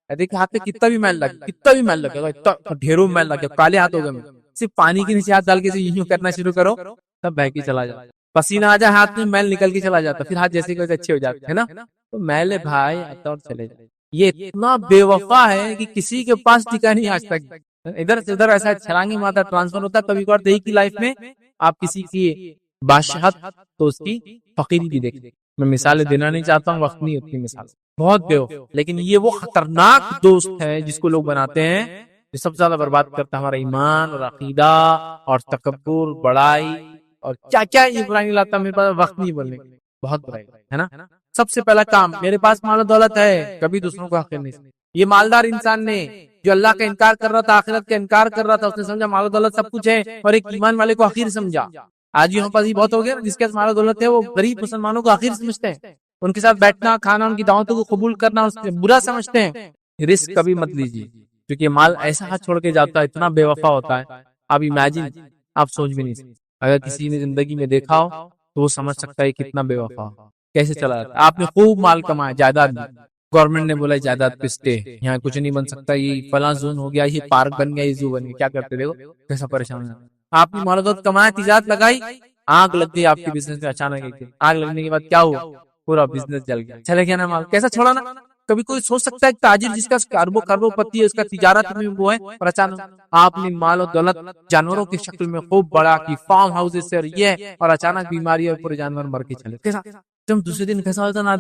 دیکھیں ہاتھ پہ کتنا بھی میل لگا، کتنا بھی میل لگے گا، اتنا ڈھیروں میل لگے، کالے ہاتھ ہو گئے. صرف پانی کے نیچے ہاتھ ڈال کے یوں کرنا شروع کرو تب بہ کے چلا جاتا، پسینہ آ جائے ہاتھ میں میل نکل کے چلا جاتا، پھر ہاتھ جیسے کہ اچھے ہو جاتے ہے نا. تو میل بھائی آتا اور چلے جائے. یہ اتنا بے وفا ہے کہ کسی کے پاس ٹکا نہیں آج تک. ادھر سے ادھر ایسا چھلانگیں مارتا ٹرانسفر ہوتا. کبھی کبھار دیکھی کی لائف میں آپ کسی کی بادشاہت تو اس کی فقیری بھی دیکھتے. میں مثالیں دینا نہیں چاہتا ہوں، وقت نہیں اتنی مثال، بہت بے وفا. لیکن یہ وہ خطرناک دوست ہے جس کو لوگ بناتے ہیں جو سب سے زیادہ برباد کرتا ہے ہمارا ایمان اور عقیدہ اور تکبر، بڑائی اور کیا کیا یہ برائی لاتا. میرے پاس وقت نہیں بولنے کے، بہت برائی ہے نا. سب سے پہلا کام، میرے پاس مال و دولت ہے، کبھی دوسروں کو حقیر نہیں سمجھا. یہ مالدار انسان نے جو اللہ کا انکار کر رہا تھا، آخرت کا انکار کر رہا تھا، اس نے سمجھا مال و دولت سب کچھ ہے اور ایک ایمان والے کو حقیر سمجھا. آج یہاں پر بہت ہو گیا، جس کے پاس مال و دولت ہے وہ غریب مسلمانوں کو حقیر سمجھتے ہیں، ان کے ساتھ بیٹھنا کھانا، ان کی دعوتوں کو قبول کرنا اس سے برا سمجھتے ہیں. رسک کبھی مت لیجیے، کیونکہ مال ایسا ہاتھ چھوڑ کے جاتا ہے، اتنا بے وفا ہوتا ہے. آپ امیجن، آپ سوچ بھی نہیں سکتے. اگر کسی نے زندگی میں دیکھا ہو تو وہ سمجھ سکتا ہے کتنا بے وفا ہو، کیسے چلا جاتا ہے. آپ نے خوب مال کمایا، جائیداد دی، گورنمنٹ نے بولا جائیداد پہ اسٹے، یہاں کچھ نہیں بن سکتا، یہ فلاں زون ہو گیا، یہ پارک بن گیا، یہ زو بن گیا. کیا کرتے دیکھو کیسا پریشان ہے. آپ نے مال و دولت کمایا، تجارت لگائی، آگ لگ گئی آپ کے بزنس میں. اچانک آگ لگنے کے بعد کیا ہوا؟ پورا بزنس جل گیا، چلے گیا نا مال. کیسا چھوڑا نا. کبھی کوئی سوچ سکتا ہے ایک تاجر جس کا کروڑوں پتی ہے، اس کا تجارت میں وہ ہے، اور اچانک آپ نے مال و دولت جانوروں کی شکل میں خوب بڑا کی، فارم ہاؤس سے اور یہ، اور اچانک بیماری اور پورے جانور مر کے چلے. کیسا تم دوسرے دن کیسا ہوتا نا.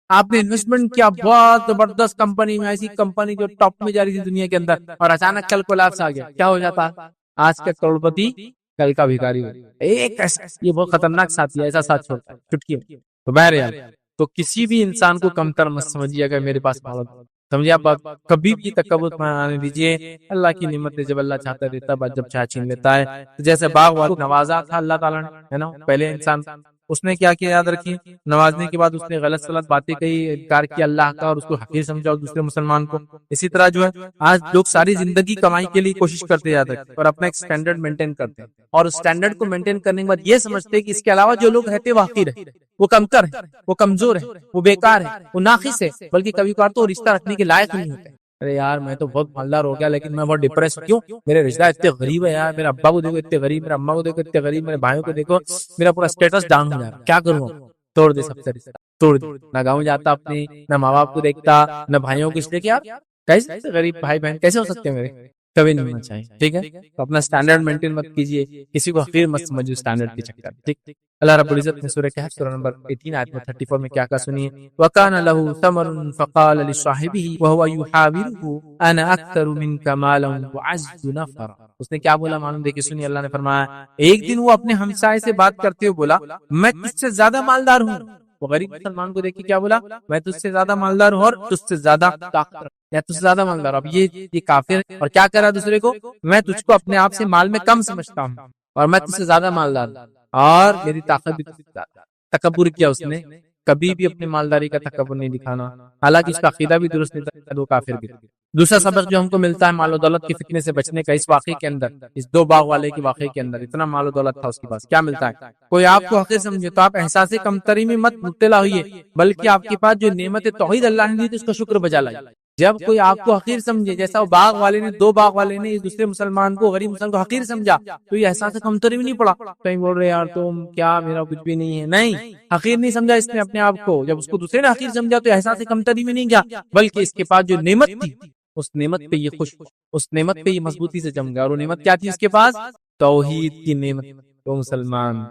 آپ نے انویسٹمنٹ کیا بہت زبردست کمپنی میں، ایسی کمپنی جو ٹاپ میں جا رہی تھی دنیا کے اندر، اور اچانک کل کولیپس آ گیا. کیا ہو جاتا؟ آج کا کروڑپتی کل کا بھکاری ہو. ایک ایسا، یہ بہت خطرناک ساتھی ہے، ایسا ساتھ چھوڑتا ہے چٹکی میں. تو بہرحال، تو کسی بھی انسان کو کمتر مت سمجھیے اگر میرے پاس مال، سمجھے آپ. کبھی بھی تکبر نہ آنے دیجیے. اللہ کی نعمت جب اللہ چاہتا دیتا ہے، جب چاہے چھین لیتا ہے. جیسے باغ والوں کو نوازا تھا اللہ تعالیٰ نے، ہے نا. پہلے انسان اس نے کیا کیا یاد رکھیے، نوازنے کے بعد اس نے غلط سلط باتیں کہی، انکار کیا اللہ کا، اور اس کو حقیر سمجھا دوسرے مسلمان کو. اسی طرح جو ہے آج لوگ ساری زندگی کمائی کے لیے کوشش کرتے یاد رکھتے اور اپنا ایک سٹینڈرڈ مینٹین کرتے ہیں، اور اس سٹینڈرڈ کو مینٹین کرنے کے بعد یہ سمجھتے ہیں کہ اس کے علاوہ جو لوگ رہتے وہ حقیر ہے، وہ کمتر ہے، وہ کمزور ہے، وہ بیکار ہے، وہ ناقص ہے، بلکہ کبھی کبھار تو رشتہ رکھنے کے لائق نہیں ہوتے. ارے یار میں تو بہت مالدار ہو گیا لیکن میں بہت ڈپریس ہوں. کیوں؟ میرے رشتہ اتنے غریب ہے یار. میرے ابا کو دیکھو اتنے غریب، میرے اماں کو دیکھو اتنے غریب، میرے بھائیوں کو دیکھو، میرا پورا اسٹیٹس ڈاؤن ہو جا رہا ہے. کیا کروں؟ توڑ دے سب سے رشتہ، توڑ دے. نہ گاؤں جاتا اپنی، نہ ماں باپ کو دیکھتا، نہ بھائیوں کو. اس لیے کہ یار کیسے غریب بھائی بہن کیسے ہو سکتے ہیں میرے؟ کبھی نہیں ہونا چاہیے. ٹھیک ہے، تو اپنا اسٹینڈرڈ مینٹین مت کیجیے، کسی کو حقیر مت سمجھو اسٹینڈرڈ کے چکر میں. ٹھیک. اللہ رب العزت نے سورہ کہف سورہ نمبر 18 آیت میں 34 میں کیا کہا سنیے. وَكَانَ لَهُ ثَمَرٌ فَقَالَ لِصَاحِبِهِ وَهُوَ يُحَاوِرُهُ أَنَا أَكْثَرُ مِنكَ مَالًا وَأَعَزُّ نَفَرًا. اس نے کیا بولا معلوم؟ دیکھیے سنیے، اللہ نے فرمایا ایک دن وہ اپنے ہمسائے سے بات کرتے ہوئے بولا میں تجھ سے زیادہ مالدار ہوں. وہ غریب مسلمان کو دیکھ کے کیا بولا؟ میں تجھ سے زیادہ مالدار ہوں اور تجھ سے زیادہ طاقت یا تجھ سے زیادہ مالدار. اب یہ کافر اور کیا کر رہا دوسرے کو؟ میں تجھ کو اپنے آپ سے مال میں کم سمجھتا ہوں اور میں تجھ سے زیادہ مالدار اور میری طاقت بھی تجھ سے زیادہ. تکبر کیا اس نے؟ کبھی بھی اپنی مالداری کا تکبر نہیں دکھانا، حالانکہ اس کا عقیدہ بھی درست نہیں تھا، وہ کافر بھی. دوسرا سبق جو ہم کو ملتا ہے مال و دولت کے فتنے سے بچنے کا، اس واقعے کے اندر، اس دو باغ والے کے واقعے کے اندر اتنا مال و دولت تھا اس کے پاس. کیا ملتا ہے؟ کوئی آپ کو حقیر سمجھے تو آپ احساس کمتری میں مت مبتلا ہوئیے، بلکہ آپ کے پاس جو نعمت توحید اللہ نے دی اس کا شکر بجا لائیے. جب کوئی آپ کو حقیر سمجھے، جیسا وہ باغ والے نے، دو باغ والے نے دوسرے مسلمان کو، غریب مسلمان کو حقیر سمجھا، تو یہ احساس کمتری میں نہیں پڑا. کہیں بول رہے یار تم کیا، میرا کچھ بھی نہیں ہے. نہیں، حقیر نہیں سمجھا اس نے اپنے آپ کو. جب اس کو دوسرے نے حقیر سمجھا تو احساس کمتری میں نہیں گیا، بلکہ اس کے پاس جو نعمت تھی اس نعمت پہ یہ خوش، اس نعمت پہ یہ مضبوطی سے جم گیا. اور وہ نعمت کیا تھی اس کے پاس؟ توحید کی نعمت. تو مسلمان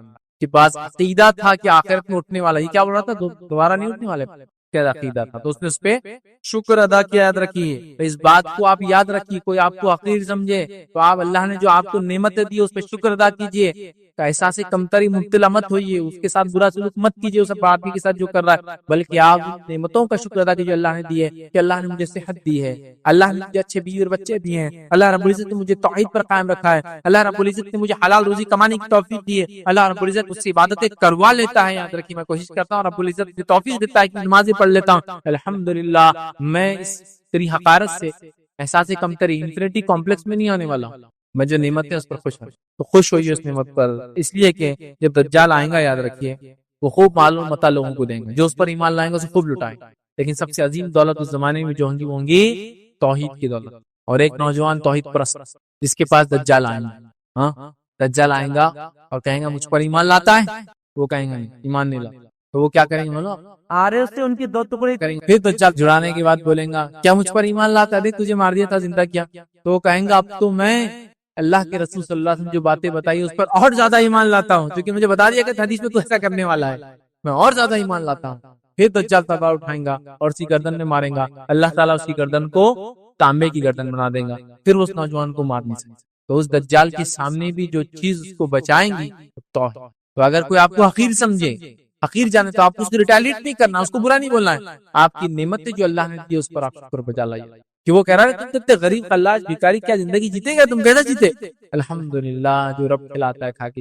کے پاس عقیدہ تھا کہ آخرت میں اٹھنے والا. یہ کیا بول رہا تھا؟ دوبارہ نہیں اٹھنے والے. کیا عقیدہ تھا؟ تو اس نے اس پہ شکر ادا کیا. یاد رکھیے اس بات کو، آپ یاد رکھیے. کوئی آپ کو حقیر سمجھے تو آپ اللہ نے جو آپ کو نعمتیں دی اس پہ شکر ادا کیجیے. احساس کمتری مبتلا مت ہوئیے، اس کے ساتھ برا سلوک مت کیجیے اس آدمی کے ساتھ جو کر رہا ہے، بلکہ آپ نعمتوں کا شکر ادا کیجیے اللہ نے دی ہے. کہ اللہ نے مجھے صحت دی ہے، اللہ نے مجھے اچھے بیوی اور بچے دیے ہیں، اللہ رب العزت نے مجھے توحید پر قائم رکھا ہے، اللہ رب العزت نے مجھے حلال روزی کمانے کی توفیق دی ہے، اللہ رب العزت مجھ سے عبادتیں کروا لیتا ہے. یاد رکھیے میں کوشش کرتا ہوں، رب العزت مجھے توفیق دیتا ہے کہ نمازیں پڑھ لیتا ہوں. الحمدللہ میں اس تیری حقارت سے، احساس کمتری، انفینٹی کمپلیکس میں نہیں آنے والا. میں جو نعمت ہے اس پر خوش ہوں، تو خوش ہوئیے اس نعمت پر. اس لیے کہ جب دجال آئیں گا، یاد رکھیے وہ خوب معلوم متا لوگوں کو دیں گے، جو اس پر ایمان لائیں گے اسے خوب لٹائیں گے. لیکن سب سے عظیم دولت اس زمانے میں جو ہوں گی وہ ہوں گی توحید کی دولت. اور ایک نوجوان توحید پرست جس کے پاس دجال آئیں گے، ہاں دجال آئے گا اور کہیں گا مجھ پر ایمان لاتا ہے، وہ کہیں گا نہیں ایمان نہیں لاتا، تو وہ کیا کریں گے بولو آ رہے سے ان کے دو ٹکڑے کریں گے، پھر دجال جڑانے کے بعد بولیں گا کیا مجھ پر ایمان لاتا ہے، دیکھ تجھے مار دیا تھا زندہ کیا، تو وہ کہیں گا اب تو میں اللہ کے رسول صلی اللہ علیہ وسلم جو باتیں بتائی اس پر اور زیادہ ایمان لاتا ہوں، کیونکہ مجھے بتا دیا کہ حدیث میں تو ایسا کرنے والا ہے، میں اور زیادہ ایمان لاتا ہوں۔ پھر دجال تلوار اٹھائیں گا اور اسی گردن میں ماریں گا، اللہ تعالیٰ اس کی گردن کو تانبے کی گردن بنا دے گا، پھر اس نوجوان کو مار نہیں سکتے۔ تو اس دجال کے سامنے بھی جو چیز اس کو بچائیں گی تو اگر کوئی آپ کو حقیر سمجھے، حقیر جانے، تو آپ کو اس کو ریٹیلیٹ نہیں کرنا، اس کو برا نہیں بولنا ہے، آپ کی نعمتیں جو اللہ نے دی اس پر آپ شکر بجا لائیے۔ کہ وہ کہہ رہا ہے تم اتنے غریب خلاص بھکاری کیا زندگی جیتے گا، تم کیسا جیتے؟ الحمدللہ جو رب کھلاتا ہے کھا کے،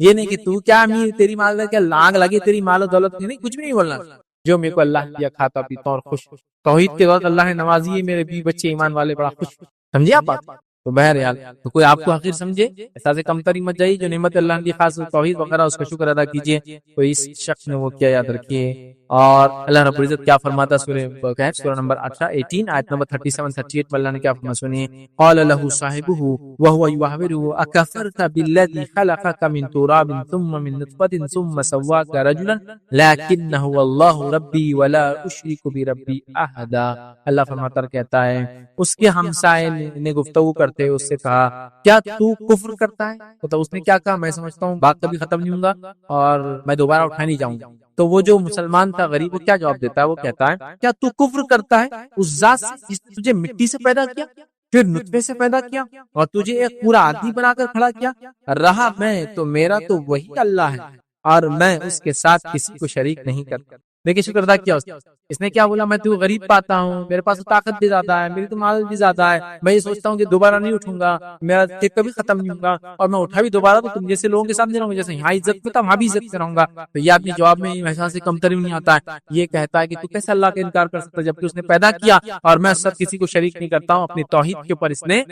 یہ نہیں کہ تو کیا امیر، تیری مال کیا لانگ لگے، تیری مال و دولت نہیں، کچھ بھی نہیں بولنا، جو میرے کو اللہ نے دیا کھاتا پیتا اور خوش، توحید کے بعد اللہ نے نوازی ہے، میرے بیوی بچے ایمان والے بڑا خوش، سمجھے آپ بات؟ تو بہرحال تو کوئی آپ کو حقیر سمجھے ایسا سے کمتری مت جائیے، جو نعمت اللہ نے خاص توحید وغیرہ اس کا شکر ادا کیجیے، تو اس شخص نے وہ کیا یاد رکھیے۔ اور اللہ رب العزت کیا فرماتا ہے سورہ کہف سورہ نمبر 18 آیت نمبر 37-38 میں اللہ نے کیا فرمایا سنیے، قال له صاحبه وهو يحاوره اكفرت بالذي خلقك من تراب ثم من نطفة ثم سواك رجلا لكن هو الله ربي ولا اشرك بربي احدا۔ اللہ فرماتا کہتا ہے اس کے ہمسائے نے گفتگو کرتے اس سے کہا کیا تو کفر کرتا ہے، تو اس نے کیا کہا، میں سمجھتا ہوں بات کبھی ختم نہیں ہوگا اور میں دوبارہ اٹھا نہیں جاؤں گا۔ تو وہ جو مسلمان تھا غریب، وہ کیا جواب دیتا ہے، وہ کہتا ہے کیا تو کفر کرتا ہے اس ذات سے جس نے تجھے مٹی سے پیدا کیا، پھر نطفے سے پیدا کیا اور تجھے ایک پورا آدمی بنا کر کھڑا کیا، رہا میں تو میرا تو وہی اللہ ہے اور میں اس کے ساتھ کسی کو شریک نہیں کرتا۔ دیکھیں شکر ادا کیا اس نے کیا بولا، میں تو غریب پاتا ہوں، میرے پاس تو طاقت بھی زیادہ ہے، میری تو مال بھی زیادہ ہے، میں یہ سوچتا ہوں کہ دوبارہ نہیں اٹھوں گا، میرا ٹھیک کبھی ختم نہیں ہوگا، اور میں اٹھا بھی دوبارہ تو تم جیسے لوگوں کے سامنے رہوں گا، جیسے یہاں عزت میں تھا وہاں بھی عزت میں رہوں گا۔ تو یہ اپنی جواب میں احساس سے کمتری نہیں آتا ہے، یہ کہتا ہے کہ تو کیسے اللہ کا انکار کر سکتا ہے جبکہ اس نے پیدا کیا اور میں سب کسی کو شریک نہیں کرتا ہوں، اپنی توحید کے اوپر اس نے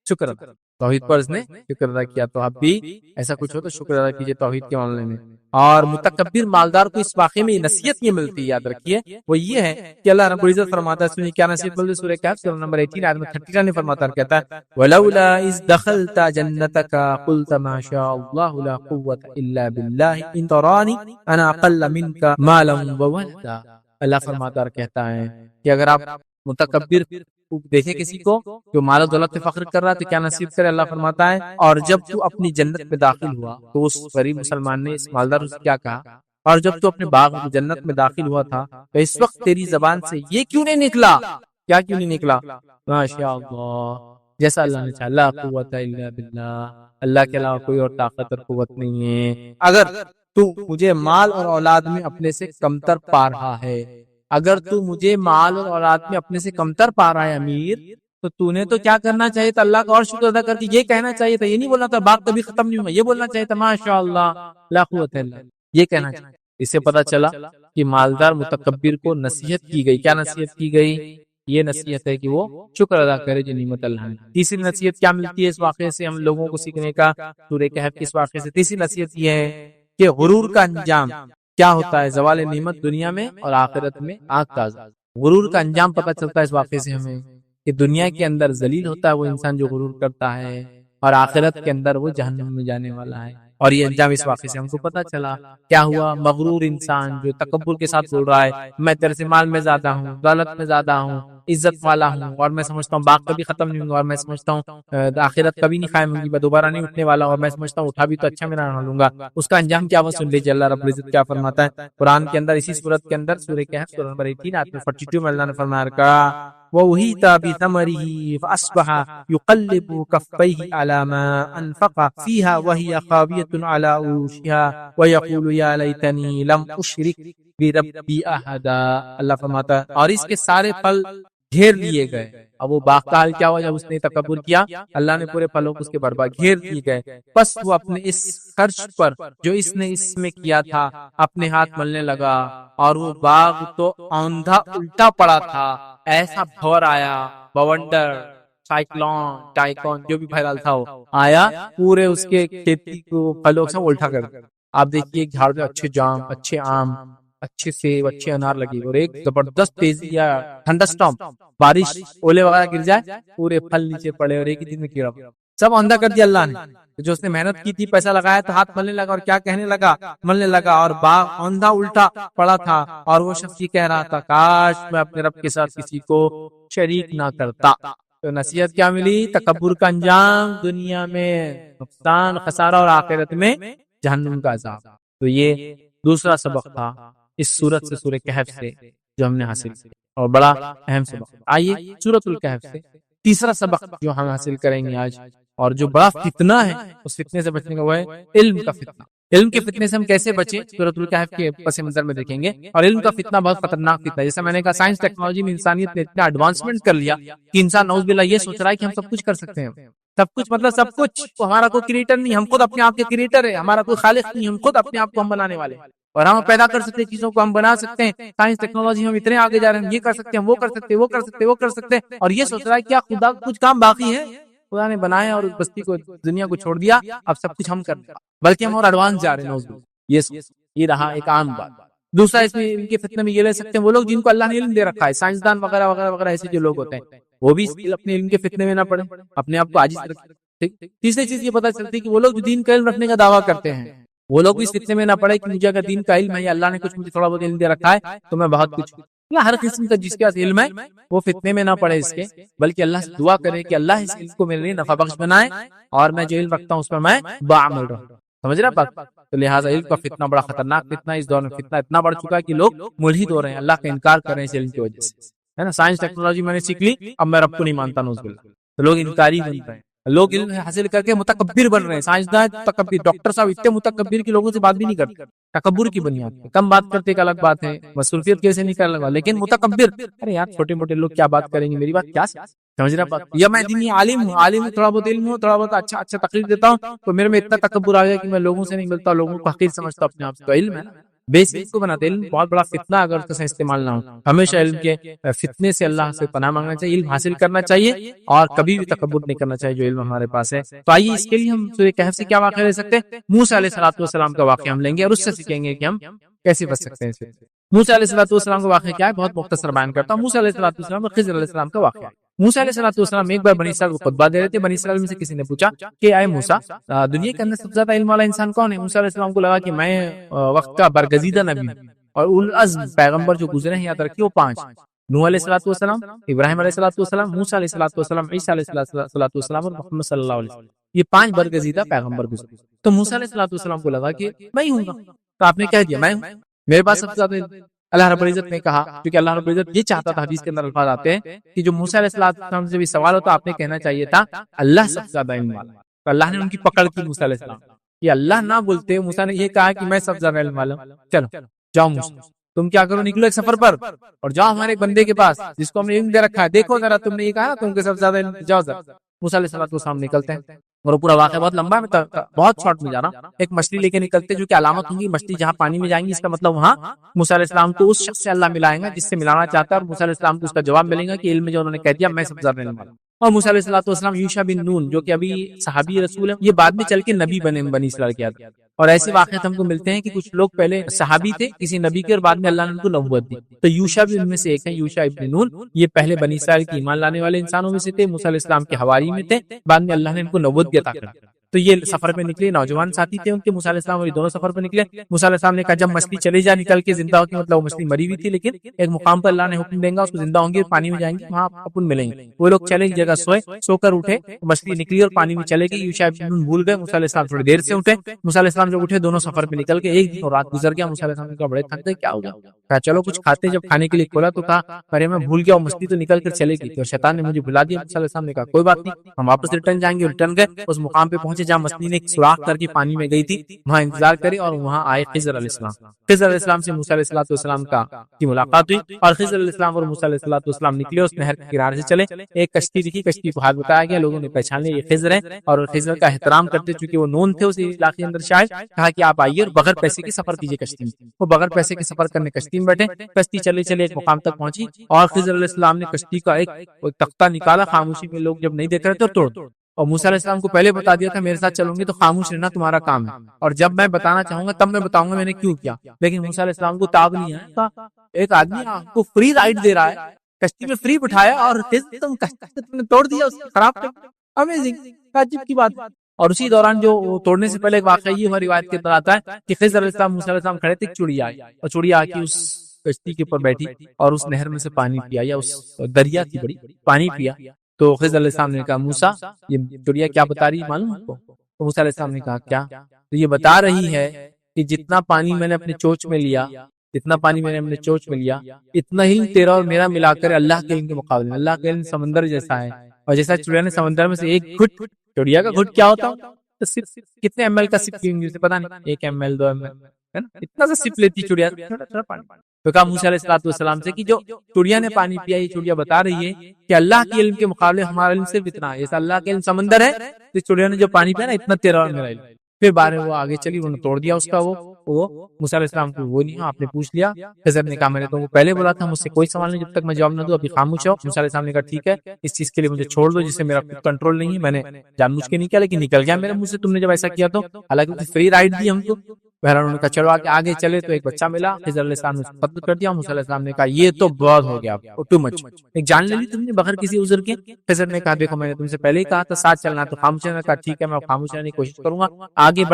شکر ادا، توحید پر اس نے شکر ادا کیا۔ تو آپ بھی ایسا کچھ ہو تو شکر ادا کیجیے توحید کے معاملے میں۔ اور متکبر مالدار کو اس واقعے میں نصیحت یہ ملتی ہے، یاد رکھیے وہ یہ ہے کہ اللہ رب العزت فرماتا ہے، سنیے کیا نصیحت ملتی ہے، سورہ کہف سورہ نمبر 18 آیت 39 میں فرماتا ہے، کہتا ہے ولولا اذ دخلت جنتك قلت ما شاء الله لا قوة الا بالله ان تراني انا اقل منك مالا وولدا۔ اللہ فرماتا ہے کہتا ہے کہ اگر آپ متکبر دیکھیں کسی کو جو مال و دولت سے فخر کر رہا ہے تو کیا نصیب کرے، اللہ فرماتا ہے اور جب تو اپنی جنت میں داخل ہوا تو اس غریب مسلمان نے اس مالدار سے کیا کہا، اور جب تو اپنے باغ جنت میں داخل ہوا تھا تو اس وقت تیری زبان سے یہ کیوں نہیں نکلا، کیا کیوں نہیں نکلا، ماشاء اللہ، جیسا اللہ نے چاہا، لا قوت الا باللہ، اللہ کے علاوہ کوئی اور طاقت اور قوت نہیں ہے۔ اگر تو مجھے مال اور اولاد میں اپنے سے کمتر پا رہا ہے، اگر تو مجھے مال اور اولاد میں اپنے سے کمتر پا رہا ہے امیر، تو نے تو کیا کرنا چاہیے تھا، اللہ کا اور شکر ادا کر کے یہ کہنا چاہیے تھا، یہ نہیں بولنا تھا باغ کبھی ختم نہیں ہوگا، یہ بولنا چاہیے تھا ماشاء اللہ لا قوت الا باللہ، یہ کہنا چاہیے۔ اس سے پتہ چلا کہ مالدار متکبر کو نصیحت کی گئی، کیا نصیحت کی گئی، یہ نصیحت ہے کہ وہ شکر ادا کرے جو نعمت اللہ نے۔ تیسری نصیحت کیا ملتی ہے اس واقعے سے ہم لوگوں کو سیکھنے کا، سورہ کہف کے اس واقعے سے تیسری نصیحت یہ ہے کہ غرور کا انجام کیا ہوتا ہے، زوال نعمت دنیا میں اور آخرت میں آگ کا عذاب۔ غرور کا انجام پتہ چلتا ہے اس واقعے سے ہمیں کہ دنیا کے اندر ذلیل ہوتا ہے وہ انسان جو غرور کرتا ہے، اور آخرت کے اندر وہ جہنم میں جانے والا ہے، اور یہ انجام اس واقعے سے ہم کو پتہ چلا۔ کیا ہوا، مغرور انسان جو تکبر کے ساتھ بول رہا ہے میں تیرے سے مال میں زیادہ ہوں، دولت میں زیادہ ہوں، عزت والا ہوں، اور میں سمجھتا ہوں باغ کبھی ختم نہیں ہوگا، اور میں سمجھتا ہوں آخرت کبھی نہیں قائم ہوگی، میں دوبارہ نہیں اٹھنے والا، اور میں سمجھتا ہوں اٹھا بھی تو اچھا میرا نہ لوں گا، اس کا انجام کیا وہ سن لیجیے۔ اللہ رب العزت کیا فرماتا ہے قرآن کے اندر، اسی سورت کے اندر سورہ کہف سورہ نمبر 18 آیت 42 میں اللہ نے فرمایا وَأُحِيطَ بِثَمَرِهِ فَأَصْبَحَ يُقَلِّبُ كَفَّيْهِ عَلَى مَا أَنفَقَ فِيهَا وَهِيَ خَاوِيَةٌ عَلَى عُرُوشِهَا وَيَقُولُ يَا لَيْتَنِي لَمْ أُشْرِكْ بِرَبِّي أَحَدًا۔ اللہ فرماتا ہے اور اس کے سارے پھل گھیر لیے گئے۔ اب وہ باغ کا حال کیا ہوا جب اس نے تکبر کیا، اللہ نے پورے پھلوں کو اس کے برباد گھیر دیے گئے، بس وہ اپنے اس خرچ پر جو اس نے اس میں کیا تھا اپنے ہاتھ ملنے لگا، اور وہ باغ تو اوندھا الٹا پڑا تھا، ایسا بھور آیا، بونڈر، سائیکلون، ٹائکون جو بھی بہرحال تھا وہ آیا، پورے اس کے کھیتی کو پھلوں سے الٹا کر دیا۔ آپ دیکھیے جھاڑ میں اچھے جام، اچھے آم، اچھے سیب، اچھے انار لگے، اور ایک زبردست تیزی یا ٹھنڈا سٹارم، بارش، اولے وغیرہ گر جائے، پورے پھل نیچے پڑے اور ایک ہی دن میں کیڑا، سب اندھا کر دیا اللہ نے۔ جو اس نے محنت کی تھی، پیسہ لگایا تو ہاتھ ملنے لگا، اور کیا کہنے لگا، ملنے لگا، اور باغ اندھا الٹا پڑا تھا، اور وہ شخص یہ کہہ رہا تھا کاش میں اپنے رب کے ساتھ کسی کو شریک نہ کرتا۔ تو نصیحت کیا ملی؟ تکبر کا انجام دنیا میں نقصان، خسارہ، اور آخرت میں جہنم کا عذاب۔ تو یہ دوسرا سبق تھا اس سورت سے، سورہ کہف سے، جو ہم نے حاصل کیا، اور بڑا اہم سبق۔ آئیے سورۃ الکہف سے تیسرا سبق جو ہم حاصل کریں گے آج، اور جو بڑا فتنہ ہے، اس فتنے سے بچنے کا وہ ہے علم کا فتنہ۔ علم کے فتنے سے ہم کیسے بچیں، سورۃ الکہف کے پس منظر میں دیکھیں گے۔ اور علم کا فتنہ بہت خطرناک فتنہ ہے، جیسے میں نے کہا سائنس ٹیکنالوجی میں انسانیت نے اتنا ایڈوانسمنٹ کر لیا کہ انسان نعوذ باللہ یہ سوچ رہا ہے کہ ہم سب کچھ کر سکتے ہیں، سب کچھ مطلب سب کچھ، ہمارا کوئی کریٹر نہیں، ہم خود اپنے آپ کے کریٹر ہیں، ہمارا کوئی خالق نہیں، ہم خود اپنے آپ کو ہم بنانے والے ہیں، اور ہم پیدا کر سکتے ہیں چیزوں کو، ہم بنا سکتے ہیں۔ سائنس ٹیکنالوجی ہم اتنے آگے جا رہے ہیں، ہم یہ کر سکتے ہیں، وہ کر سکتے ہیں، وہ کر سکتے ہیں، وہ کر سکتے ہیں، اور یہ سوچ رہا ہے کیا خدا کچھ کام باقی ہے؟ خدا نے بنایا اور بستی کو، دنیا کو چھوڑ دیا، اب سب کچھ ہم کر رہے ہیں، بلکہ ہم اور ایڈوانس جا رہے ہیں۔ یہ رہا ایک عام بات۔ دوسرا اس میں ان کے فتنے میں یہ لے سکتے ہیں وہ لوگ جن کو اللہ نے علم دے رکھا ہے، سائنسدان وغیرہ وغیرہ وغیرہ، ایسے جو لوگ ہوتے ہیں وہ بھی اپنے علم کے فتنے میں نہ پڑے، اپنے آپ کو عاجز رکھیں۔ تیسری چیز یہ پتہ چلتی ہے کہ وہ لوگ جو دین کا علم رکھنے کا دعویٰ کرتے ہیں، وہ لوگ بھی اس فتنے میں نہ پڑے کہ مجھے اگر دین کا علم ہے یا اللہ نے کچھ مجھے تھوڑا بہت علم دے رکھا ہے تو میں بہت کچھ، یا ہر قسم کا جس کے پاس علم ہے وہ فتنے میں نہ پڑے اس کے، بلکہ اللہ سے دعا کرے کہ اللہ اس علم کو میرے لیے نفع بخش بنائے، اور میں جو علم رکھتا ہوں اس پر میں بعمل رہوں۔ سمجھ رہا بات؟ تو لہٰذا علم کا فتنہ بڑا خطرناک فتنہ ہے۔ اس دور میں فتنہ اتنا بڑھ چکا ہے کہ لوگ ملحد ہو رہے ہیں، اللہ کا انکار کر رہے ہیں اس علم کی وجہ سے، ہے نا۔ سائنس ٹیکنالوجی میں نے سیکھ لی، اب میں رب کو نہیں مانتا، نعوذ باللہ، تو لوگ انکاری بن رہے ہیں، لوگ علم حاصل کر کے متکبر بن رہے ہیں، سائنسدان متکبر، ڈاکٹر صاحب اتنے متکبر کی لوگوں سے بات بھی نہیں کرتے، تکبر کی بنیاد پہ کم بات کرتے، ایک الگ بات ہے، مصروفیت کیسے نہیں کرنے لگا، لیکن متکبر، ارے یار چھوٹے موٹے لوگ کیا بات کریں گے، میری بات کیا سمجھ رہا بات؟ یا میں دینی عالم ہوں، عالم تھوڑا بہت علم ہوں، تھوڑا بہت اچھا تقریر دیتا ہوں، تو میرے میں اتنا تکبر آ گیا کہ میں لوگوں سے نہیں ملتا، لوگوں کو حقیر سمجھتا اپنے آپ سے۔ تو علم ہے نا، بیس کو بناتے، علم بہت بڑا فتنہ اگر اس کا استعمال نہ ہو۔ ہمیشہ علم کے فتنے سے اللہ سے پناہ مانگنا چاہیے، علم حاصل کرنا چاہیے، اور کبھی بھی تکبر نہیں کرنا چاہیے جو علم ہمارے پاس ہے۔ تو آئیے اس کے لیے ہم سورہ کہف سے کیا واقعہ لے سکتے ہیں؟ موسیٰ علیہ السلام کا واقعہ ہم لیں گے، اور اس سے سیکھیں گے کہ ہم کیسے بچ سکتے ہیں۔ موسیٰ علیہ السلام کا واقعہ کیا ہے، بہت مختصر بیان کرتا ہوں۔ موسیٰ علیہ السلام اور خضر علیہ السلام کا واقعہ۔ موسیٰ علیہ السلام ایک بار بنی اسرائیل کو خطبہ دے رہے تھے، بنی اسرائیل میں سے کسی نے پوچھا کہ اے موسیٰ، دنیا کے اندر سب سے زیادہ علم والا انسان کون ہے؟ موسیٰ علیہ السلام کو لگا کہ میں وقت کا برگزیدہ نبی ہوں، اور اولو العزم پیغمبر جو گزرے ہیں یاد رکھیے وہ 5: نوح علیہ السلام، ابراہیم علیہ السلام، موسیٰ علیہ السلام، عیسیٰ علیہ السلام، اور محمد صلی اللہ علیہ وسلم، یہ 5 برگزیدہ پیغمبر گزرے۔ تو موسیٰ علیہ السلام کو لگا کہ میں ہی ہوں گا، تو آپ نے کہہ دیا میں ہوں، میرے پاس سب سے زیادہ اللہ رب العزت نے کہا، کیونکہ اللہ رب العزت یہ چاہتا تھا، حدیث کے اندر الفاظ آتے ہیں کہ جو موسیٰ علیہ السلام سے بھی سوال ہوتا آپ نے کہنا چاہیے تھا اللہ سب سے زیادہ علم والا۔ تو اللہ نے ان کی پکڑ کی موسیٰ علیہ السلام، یہ اللہ نہ بولتے، موسیٰ نے یہ کہا کہ میں سب سے زیادہ علم والا ہوں، چلو جاؤ موسیٰ، تم کیا کرو، نکلو ایک سفر پر اور جاؤ ہمارے ایک بندے کے پاس جس کو ہم نے علم دے رکھا ہے، دیکھو ذرا تم نے یہ کہا نا تم کے سب سے زیادہ علم، جاؤ ذرا۔ موسیٰ علیہ السلام نکلتے ہیں، اور پورا واقعہ بہت لمبا ہے، میں بہت شارٹ میں جا رہا ہوں۔ ایک مچھلی لے کے نکلتے جو کہ علامت ہوں گی، مچھلی جہاں پانی میں جائیں گی اس کا مطلب وہاں موسیٰ علیہ السلام کو اس شخص سے اللہ ملائیں گا جس سے ملانا چاہتا ہے، اور موسیٰ علیہ السلام کو اس کا جواب ملے گا کہ علم میں جو انہوں نے کہہ دیا میں سب سے زیادہ علم والا ہوں۔ اور موسیٰ علیہ السلام یوشع بن نون جو کہ ابھی صحابی رسول ہے، یہ بعد میں چل کے نبی بنے بنی اسرائیل کے آدمی۔ اور ایسے واقعات ہم کو ملتے ہیں کہ کچھ لوگ پہلے صحابی تھے کسی نبی کے، اور بعد میں اللہ نے ان کو نبوت دی، تو یوشع بھی ان میں سے ایک ہے، یوشع ابن نون، یہ پہلے بنی اسرائیل کی ایمان لانے والے انسانوں میں سے تھے، موسیٰ علیہ السلام کے حواری میں تھے، بعد میں اللہ نے ان کو نبوت بھی عطا کر دی۔ تو یہ سفر پہ نکلے، نوجوان ساتھی تھے ان کے، موسیٰ علیہ السلام اور یہ دونوں سفر پہ نکلے۔ موسیٰ علیہ السلام نے کہا جب مچھلی چلی جا نکل کے زندہ ہو کے، مطلب وہ مچھلی مری ہوئی تھی لیکن ایک مقام پر اللہ نے حکم دیں گا اس کو زندہ ہوں گے، پانی میں جائیں گے، وہاں اپن ملیں گے۔ وہ لوگ چلے ایک جگہ سوئے، سو کر اٹھے، مچھلی نکلی اور پانی میں چلے گئی، یوشع ابن نون بھول گئے، موسیٰ علیہ السلام تھوڑی دیر سے اٹھے، موسیٰ علیہ السلام جب اٹھے دونوں سفر پہ نکل کے، ایک دن اور رات گزر گیا، موسیٰ علیہ السلام نے کہا بڑے تھک گئے، کیا ہو گیا؟ کہا چلو کچھ کھاتے، جب کھانے کے لیے کھولا تو کہا ارے میں بھول گیا، مچھلی تو نکل کر چلے گئی تھی اور شیطان نے مجھے بھلا دیا۔ موسیٰ علیہ السلام نے کہا کوئی بات نہیں، ہم واپس ریٹرن جائیں گے۔ ریٹرن گئے، اس مقام پہ پہنچے جہاں مچھلی نے ایک سوراخ کر کے پانی میں گئی تھی، وہاں انتظار کرے، اور وہاں آئے خضر علیہ السلام۔ خضر علیہ السلام سے موسیٰ علیہ السلام کی ملاقات ہوئی، اور خضر علیہ السلام اور موسیٰ علیہ السلام نکلے، اس نہر کے کنارے سے چلے، ایک کشتی دکھی، کشتی کو ہاتھ بتایا گیا، لوگوں نے پہچان لیا یہ خضر ہے، اور خضر کا احترام کرتے چونکہ وہ نون تھے اس علاقے کے اندر، شاید کہا کہ آپ آئیے اور بغیر پیسے کے سفر کیجیے کشتی میں۔ وہ بغیر پیسے کے سفر کرنے کشتی میں بیٹھے، کشتی چلے چلے ایک مقام تک پہنچی، اور خضر علیہ السلام نے کشتی کا ایک تختہ نکالا، خاموشی میں لوگ جب نہیں دیکھ رہے تھے، اور توڑ، اور موسیٰ علیہ السلام کو پہلے بتا دیا تھا میرے ساتھ چلوں گے تو خاموش رہنا تمہارا کام ہے، اور جب میں بتانا چاہوں گا تب میں بتاؤں گا میں نے کیوں کیا۔ لیکن موسیٰ علیہ السلام کو تاب نہیں ہے، ایک آدمی آپ کو فری رائڈ دے رہا ہے، کشتی میں فری بٹھایا، اور تم کشتی تم نے توڑ دیا، اس کو خراب کر دیا، امیزنگ، عجیب کی بات۔ اور اسی دوران جو توڑنے سے پہلے ایک واقعہ یہ ہوا روایت کے اندر آتا ہے کہ خضر علیہ السلام موسیٰ علیہ السلام کھڑے تھے، ایک چڑیا آئی اور چڑیا آ کے اس کشتی کے اوپر بیٹھی اور اس نہر میں سے پانی پیا، یا اس دریا تھی بڑی، پانی پیا. تو خضر علیہ السلام نے کہا موسیٰ یہ چڑیا کیا بتا رہی ہے معلوم ہے آپ کو؟ تو موسیٰ علیہ السلام نے کہا کیا؟ تو یہ بتا رہی ہے کہ جتنا پانی میں نے اپنے چونچ میں لیا، جتنا پانی میں نے اپنے چونچ میں لیا، اتنا ہی تیرا اور میرا ملا کر اللہ کے علم کے مقابلے میں، اللہ کے علم سمندر جیسا ہے. اور جیسا چڑیا نے سمندر میں سے ایک گھٹ، چڑیا کا گھٹ کیا ہوتا تو صرف کتنے ایم ایل کا سپ پیوں گی اسے پتا نہیں، 1 ml 2 ml ہے نا، اتنا سا سپ لیتی چڑیا، چھوٹا چھوٹا پانی. تو کہا موسیٰ علیہ السلام سے کہ جو چڑیا نے پانی پیا، یہ چڑیا بتا رہی ہے کہ اللہ کے علم کے مقابلے ہمارا علم صرف اتنا ہے، جیسا اللہ کے علم سمندر ہے تو چڑیا نے جو پانی پیا نا اتنا تیرا اور میرا علم. پھر بارے وہ آگے چلی، انہوں نے توڑ دیا اس کا وہ موسیٰ علیہ السلام کو وہ نہیں، آپ نے پوچھ لیا. خضر نے کہا میں نے تو وہ پہلے بولا تھا، مجھ سے کوئی سوال نہیں جب تک میں جواب نہ دوں، ابھی خاموش ہو. موسیٰ علیہ السلام نے کہا ٹھیک ہے، اس چیز کے لیے مجھے چھوڑ دو جس سے میرا کنٹرول نہیں ہے، میں نے جان بوجھ کے نہیں کیا لیکن نکل گیا میرے منہ سے تم نے جب ایسا کیا تو، حالانکہ فری رائٹ دی ہم کو. بہرحال انہوں نے کہا چلو آگے چلے تو ایک بچہ ملا، خضر علیہ السلام نے اس کو قتل کر دیا. موسیٰ علیہ السلام نے کہا یہ تو بہت ہو گیا، ٹو مچ، ایک جان لے لی تم نے بغیر کسی عذر کے. خضر نے کہا دیکھو میں نے تم سے پہلے ہی کہا تھا ساتھ چلنا، تو خاموش رہنا. کہا ٹھیک ہے میں خاموش رہنے کی کوشش کروں گا. آگے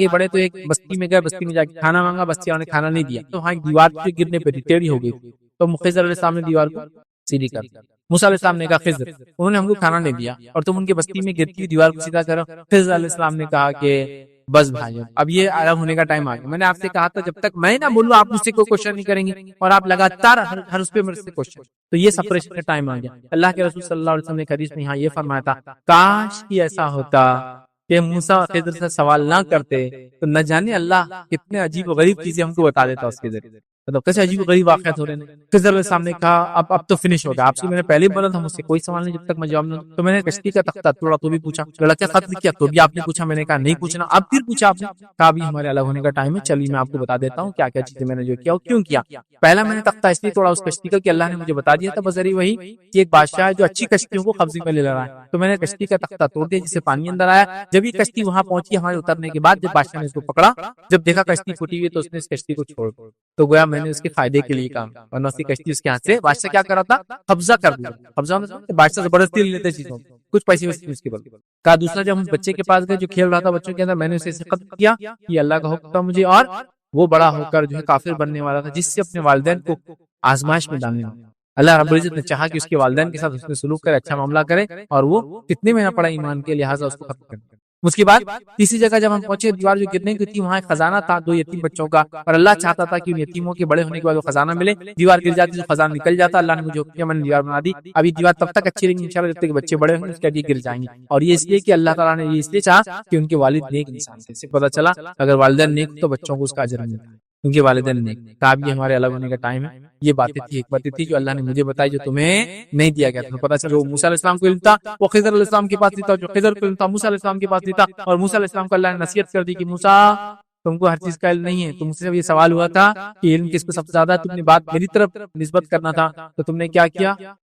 بڑھے تو ایک بستی میں گئے، بستی میں جا کے کھانا مانگا، بستی والوں نے کھانا نہیں دیا. تو وہاں ایک دیوار پہ گرنے پہ ٹیڑھی ہو گئی، تو خضر علیہ السلام نے دیوار کو سیدھی کر دیا. موسیٰ علیہ السلام نے کہا خضر انہوں نے ہم کو کھانا نہیں دیا اور تم ان کے بستی میں گرتی ہوئی دیوار کو سیدھا کرو. خضر علیہ السلام نے کہا کہ بس بھائی اب یہ الگ ہونے کا ٹائم آ گیا. میں نے آپ سے کہا تھا جب تک میں نہ بولوں آپ مجھ سے کوئی کوشچن نہیں کریں گے، اور آپ لگاتار ہر اس پہ میرے سے کوشچن. تو یہ سپریشن کا ٹائم آ گیا. اللہ کے رسول صلی اللہ علیہ وسلم نے حدیث میں یہاں یہ فرمایا تھا کاش کہ ایسا ہوتا کہ موسیٰ خضر سے سوال نہ کرتے تو نہ جانے اللہ کتنے عجیب و غریب چیزیں ہم کو بتا دیتا اس کے ذریعے. مطلب کیسے عجیب و غریب واقعات ہو رہے ہیں. خضر علیہ السلام نے کہا اب تو فنش ہو گیا، آپ سے میں نے پہلے بولا تھا مجھ سے کوئی سوال نہیں جب تک میں جواب نہ دوں. تو میں نے کشتی کا تختہ توڑا تو بھی پوچھا، لڑکا قتل کیا تو بھی آپ نے پوچھا، میں نے کہا نہیں پوچھنا. اب پھر پوچھا آپ نے، کہا ابھی ہمارے الگ ہونے کا ٹائم ہے، چلیے میں آپ کو بتا دیتا ہوں کیا کیا چیزیں میں نے جو کیا اور کیوں کیا. پہلا میں نے تختہ اس لیے توڑا اس کشتی کا کہ اللہ نے مجھے بتا دیا تھا بذریعہ وہی کہ ایک بادشاہ ہے جو اچھی کشتیوں کو قبضے میں لے رہا ہے. تو میں نے کشتی کا تختہ توڑ دیا جس سے پانی اندر آیا. جب یہ کشتی وہاں پہنچی ہمارے اترنے کے بعد، جب بادشاہ نے اس کو پکڑا، جب دیکھا کشتی پھٹی ہوئی تو اس نے اس کشتی کو چھوڑ دیا. تو گویا میں نے اس کے فائدے کے لیے کام، ورنہ اس کی کشتی اس کے ہاتھ سے بادشاہ کیا کرا تھا قبضہ کر دیا. قبضہ بادشاہ زبردستی لے لیتے چیزوں کچھ پیسے اس کے بدلے. کہا دوسرا جب ہم بچے کے پاس گئے جو کھیل رہا تھا بچوں کے اندر، میں نے اسے قتل کیا، یہ اللہ کا حکم تھا مجھے، اور وہ بڑا ہو کر جو ہے کافر بننے والا تھا جس سے اپنے والدین کو آزمائش میں ڈالنے والا. اللہ رب العزت نے چاہا کہ اس کے والدین کے ساتھ اس نے سلوک کرے، اچھا معاملہ کرے، اور وہ کتنے مہینہ پڑا ایمان کے، لہٰذا اس کو ختم کر دیا. اس کے بعد تیسری جگہ جب ہم پہنچے، دیوار جو گرنے کی تھی وہاں ایک خزانہ تھا 2 یتیم بچوں کا، اور اللہ چاہتا تھا کہ ان یتیموں کے بڑے ہونے کے بعد وہ خزانہ ملے. دیوار گر جاتی تو خزانہ نکل جاتا. اللہ نے مجھے حکم کیا، میں نے دیوار بنا دی. ابھی دیوار تب تک اچھی رہیں گی انشاءاللہ جب تک کہ بچے بڑے ہوں گے، اس کے بعد یہ گر جائیں گے. اور یہ اس لیے کہ اللہ تعالیٰ نے یہ اس لیے چاہا کہ ان کے والد نیک انسان تھے. اس سے پتہ چلا اگر والدین نیک تو بچوں کو اس کا اجر ملتا ہے، کیونکہ والدین نیک. کہا اب یہ ہمارے الگ ہونے کا ٹائم ہے. یہ باتیں تھی، حکمتیں تھی جو اللہ نے مجھے بتائی جو تمہیں نہیں دیا گیا تھا. پتہ چلا جو موسیٰ علیہ السلام کو علم تھا وہ خضر علیہ السلام کے پاس نہیں تھا، جو خضر کو علم تھا موسیٰ علیہ السلام کے پاس نہیں تھا. اور موسیٰ علیہ السلام کو اللہ نے نصیحت کر دی کہ موسیٰ تم کو ہر چیز کا علم نہیں ہے، تم سے یہ سوال ہوا تھا کہ علم کس کو سب سے زیادہ، تم نے بات میری طرف نسبت کرنا تھا تو تم نے کیا کیا،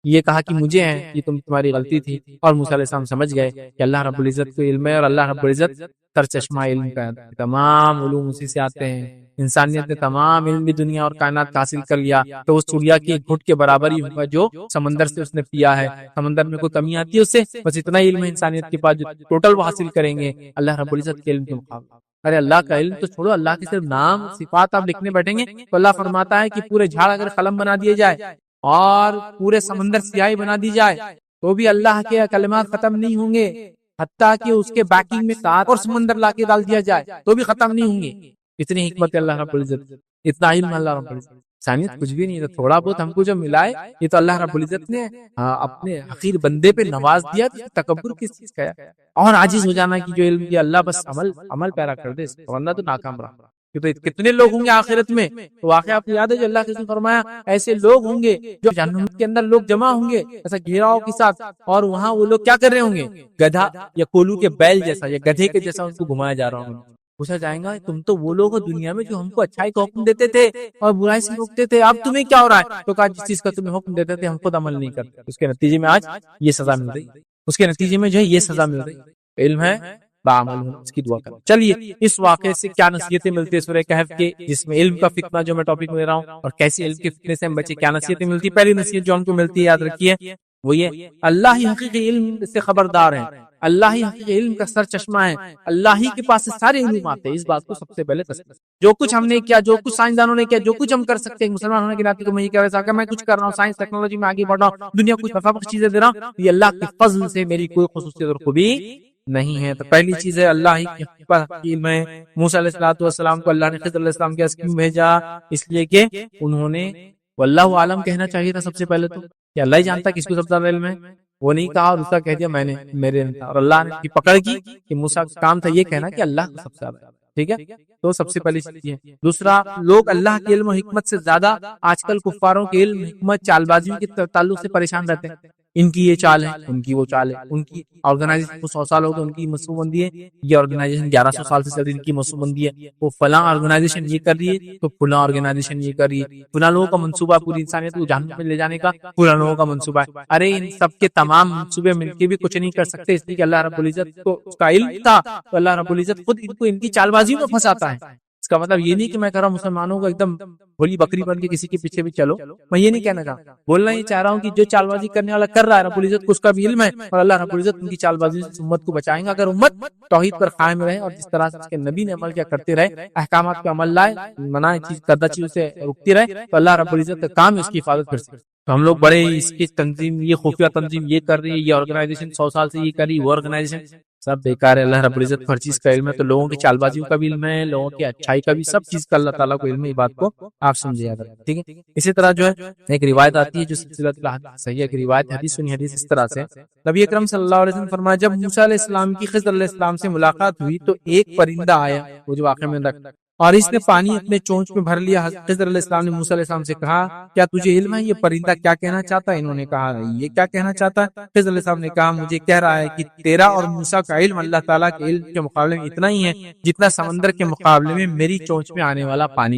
یہ کہا کہ مجھے ہے، یہ تمہاری غلطی تھی. اور موسیٰ علیہ السلام سمجھ گئے کہ اللہ رب العزت کو علم ہے، اور اللہ رب العزت تر چشمہ علم کا تمام علوم اسی سے آتے ہیں. انسانیت نے تمام علم بھی دنیا اور کائنات کا حاصل کر لیا تو اس چڑیا کی ایک گھٹ کے برابر ہی ہوگا جو سمندر سے اس نے پیا ہے. سمندر میں کوئی کمی آتی ہے اس سے، بس اتنا علم ہے انسانیت کے پاس جو ٹوٹل وہ حاصل کریں گے اللہ رب العزت کے علم کے مقابلے. ارے اللہ کا علم تو چھوڑو، اللہ کے صرف نام صفات آپ لکھنے بیٹھیں گے تو اللہ فرماتا ہے کہ پورے جھاڑ اگر قلم بنا دیے جائے اور پورے سمندر سیاہی بنا دی جائے تو بھی اللہ کے کلمات ختم نہیں ہوں گے، حتیٰ کہ اس کے بیکنگ میں 7 اور سمندر لا کے ڈال دیا جائے تو بھی ختم نہیں ہوں گے. اتنی حکمت ہے اللہ رب العزت، اتنا علم اللہ رب العزت. انسانیت کچھ بھی نہیں ہے، تھوڑا بہت ہم کو جو ملا ہے یہ تو اللہ رب العزت نے اپنے حقیر بندے پہ نواز دیا. تکبر کس چیز کا ہے، اور عاجز ہو جانا کہ جو علم دیا اللہ بس عمل پیرا کر دے، ورنہ تو ناکام رہا. تو کتنے لوگ ہوں گے آخرت میں، تو واقعہ آپ کو یاد ہے جو اللہ کے فرمایا ایسے لوگ ہوں گے جو جہنم کے اندر لوگ جمع ہوں گے ایسا گھیراؤ کے ساتھ، اور وہاں وہ لوگ کیا کر رہے ہوں گے، گدھا یا کولو کے بیل جیسا یا گدھے کے جیسا ان کو گھمایا جا رہا ہوں. پوچھا جائے گا تم تو وہ لوگ ہو دنیا میں جو ہم کو اچھائی کا حکم دیتے تھے اور برائی سے روکتے تھے، اب تمہیں کیا ہو رہا ہے؟ تو کہا جس چیز کا تمہیں حکم دیتے تھے ہم خود عمل نہیں کرتے، اس کے نتیجے میں آج یہ سزا مل رہی، اس کے نتیجے میں جو ہے یہ سزا مل رہی. علم ہے بعمل ہوں، اس کی دعا کریں. چلیے اس واقعے سے کیا نصیحتیں ملتی ہے سورہ کہف کے، جس میں علم کا فتنہ جو میں ٹاپک لے رہا ہوں اور کیسے علم کے فتنے سے ہم بچے، کیا نصیحتیں ملتی. پہلی نصیحت جو ہم کو ملتی ہے یاد رکھیے وہ یہ اللہ ہی حقیقی علم سے خبردار ہے. اللہ ہی حقیقی علم کا سر چشمہ ہے، اللہ ہی کے پاس سے سارے علوم آتے ہیں. اس بات کو سب سے پہلے تسلیم. جو کچھ ہم نے کیا، جو کچھ سائنسدانوں نے کیا، جو کچھ ہم کر سکتے ہیں مسلمان ہونے کے ناطے تو میں یہ کہہ رہا تھا کہ میں کچھ کر رہا ہوں، سائنس ٹیکنالوجی میں آگے بڑھ رہا ہوں، دنیا کچھ نفع بخش چیزیں دے رہا ہوں، یہ اللہ کے فضل سے میری کوئی خصوصیت اور خوبی نہیں ہے. تو پہلی چیز ہے اللہ ہی کی علم ہے. موسیٰ علیہ السلام کو اللہ نے خضر علیہ السلام کے پاس کیوں بھیجا؟ اس لیے کہ انہوں نے واللہ عالم کہنا چاہیے تھا سب سے پہلے تو، کہ اللہ ہی جانتا کس کو سب سے زیادہ علم ہے. وہ نہیں کہا اور اس کا کہہ دیا میں نے، میرے نے. اور اللہ نے کی پکڑ کی کہ موسیٰ کا کام تھا یہ کہنا کہ اللہ کو سب سے زیادہ. ٹھیک ہے، تو سب سے پہلی چیز ہے. دوسرا، لوگ اللہ کے علم و حکمت سے زیادہ آج کل کفاروں کے علم حکمت چال بازیوں کے تعلق سے پریشان رہتے ہیں. ان کی یہ چال ہے، ان کی وہ چال ہے، ان کی آرگنائزیشن کو 100 سال ہو گئے ان کی منصوبہ بندی ہے، یہ آرگنائزیشن 1100 سال سے چل رہی ہے ان کی منصوبہ بندی ہے، وہ فلاں آرگنائزیشن یہ کر رہی ہے تو فلاں آرگنائزیشن یہ کر رہی ہے، فلاں لوگوں کا منصوبہ پوری انسانیت کو جہنم میں لے جانے کا فلاں لوگوں کا منصوبہ ہے. ارے ان سب کے تمام منصوبے مل کے بھی کچھ نہیں کر سکتے، اس لیے کہ اللہ رب العزت کو اس کا علم تھا، تو اللہ رب العزت خود ان کو ان کی چال بازی میں پھنساتا ہے. اس کا مطلب یہ نہیں کہ میں کہہ رہا ہوں مسلمانوں کو ایک دم بھولی بکری بن کے کسی کے پیچھے بھی چلو، میں یہ نہیں کہنا چاہتا. بولنا یہ چاہ رہا ہوں کہ جو چال بازی کرنے والا کر رہا ہے رب العزت کو اس کا بھی علم ہے، اور اللہ رب العزت ان کی چال بازی سے امت کو بچائیں گا. اگر امت توحید پر قائم رہے اور جس طرح سے اس کے نبی نے عمل کیا کرتے رہے، احکامات پہ عمل لائے، منع چیز کردہ چیزوں سے رکتی رہے، تو اللہ رب العزت کا کام ہے اس کی حفاظت کر سکتے. تو ہم لوگ بڑے اس کی تنظیم، یہ خفیہ تنظیم یہ کر رہی ہے، یہ آرگنائزیشن 100 سال سے یہ کر رہی ہے، وہ آرگنائزیشن سب بیکار ہے. اللہ رب العزت ہر چیز کا علم ہے، تو لوگوں کی چال بازیوں کا بھی علم ہے، لوگوں کی اچھائی کا بھی، سب چیز کا اللہ تعالیٰ کو علم ہے. یہ بات کو آپ سمجھے یاد رکھیں. ٹھیک ہے. اسی طرح جو ہے ایک روایت آتی ہے جو سلسلۃ الحدیث صحیح ہے، کہ روایت حدیث سنی حدیث اس طرح سے نبی اکرم صلی اللہ علیہ وسلم فرمایا جب موسیٰ علیہ السلام کی خضر علیہ السلام سے ملاقات ہوئی تو ایک پرندہ آیا، وہ جو واقعہ میں رکھتا، اور اس نے پانی اپنے چونچ میں بھر لیا. خضر علیہ السلام نے موسیٰ علیہ السلام سے کہا کیا تجھے علم ہے یہ پرندہ کیا کہنا چاہتا ہے؟ انہوں نے کہا یہ کیا کہنا چاہتا ہے؟ خضر علیہ السلام نے کہا مجھے کہہ رہا ہے کہ تیرا اور موسیٰ کا علم اللہ تعالیٰ کے علم کے مقابلے میں اتنا ہی ہے جتنا سمندر کے مقابلے میں میری چونچ میں آنے والا پانی.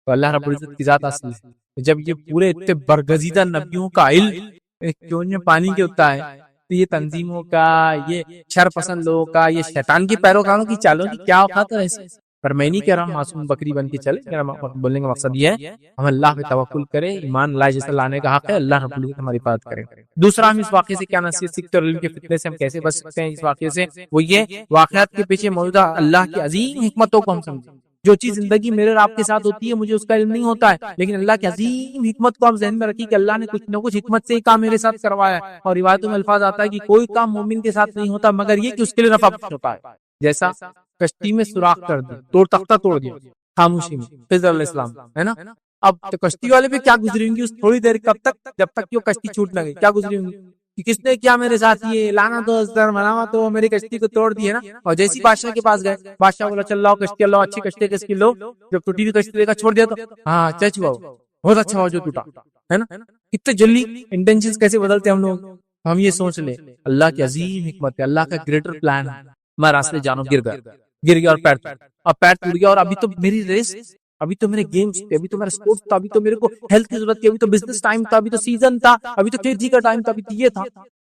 تو اللہ رب العزت کی ذات اصل ہے. جب یہ پورے اتنے برگزیدہ نبیوں کا علم ایک چونچ میں پانی کے ہوتا ہے، تو یہ تنظیموں کا، یہ شر پسند لوگوں کا، یہ شیطان کی پیروکاروں کی چالوں کی کیا اوقات ہے ایسے. پر میں نہیں کہہ رہا ہوں معصوم بکری بن کے چلے، میرا بولنے کا مقصد یہ ہے ہم اللہ پہ توکل کریں، ایمان لائے جیسے لانے کا حق ہے، اللہ رب العزت ہماری حفاظت کرے. دوسرا، ہم اس واقعے سے کیا نصیحت سیکھتے اور علم کے فتنے سے ہم کیسے بچ سکتے ہیں اس واقعے سے، وہ یہ واقعات کے پیچھے موجودہ اللہ کی عظیم حکمتوں کو ہم سمجھیں. جو چیز زندگی میرے اور آپ کے ساتھ ہوتی ہے مجھے اس کا علم نہیں ہوتا ہے، لیکن اللہ کی عظیم حکمت کو ہم ذہن میں رکھیں کہ اللہ نے کچھ نہ کچھ حکمت سے ہی کام میرے ساتھ کروایا ہے. اور روایتوں میں الفاظ آتا ہے کہ کوئی کام مومن کے ساتھ نہیں ہوتا مگر یہ کہ اس کے لیے نفع بخش ہوتا ہے. جیسا کشتی میں سوراخ کر دی، تختہ توڑ دیا خاموشی میں، خضر علیہ السلام ہے نا. اب تو کشتی والے پہ کیا گزری ہوں گی اس تھوڑی دیر، کب تک؟ جب تک کہ وہ کشتی چھوٹ نہ گئی. کیا گزری ہوں گی کہ کس نے کیا میرے ساتھ، یہ لانا تو مناوا تو میری کشتی کو توڑ دی ہے نا. اور جیسی بادشاہ کے پاس گئے، بادشاہ بولا چل لاؤ کشتی، اللہ اچھی کشتی کس کی لو. جب ٹوٹی ہوئی کشتی لے کر چھوڑ دیا تو ہاں چچ ہوا، بہت اچھا ہوا جو ٹوٹا ہے نا. کتنے جلدی انٹینشنز کیسے بدلتے ہم لوگ. ہم یہ سوچ لیں اللہ کی عظیم حکمت ہے، اللہ کا گریٹر پلان ہے. میں راستے جانو گر گیا اور پیر ٹوٹ گیا، اور ابھی تو میری ریس، ابھی تو میرے گیمز تھے، ابھی تو میرا سپورٹس تھا، ابھی تو میرے کو ہیلتھ کی ضرورت تھی، ابھی تو بزنس ٹائم تھا، ابھی تو سیزن تھا، ابھی تو کھیتی کا ٹائم تھا، ابھی تو یہ تھا.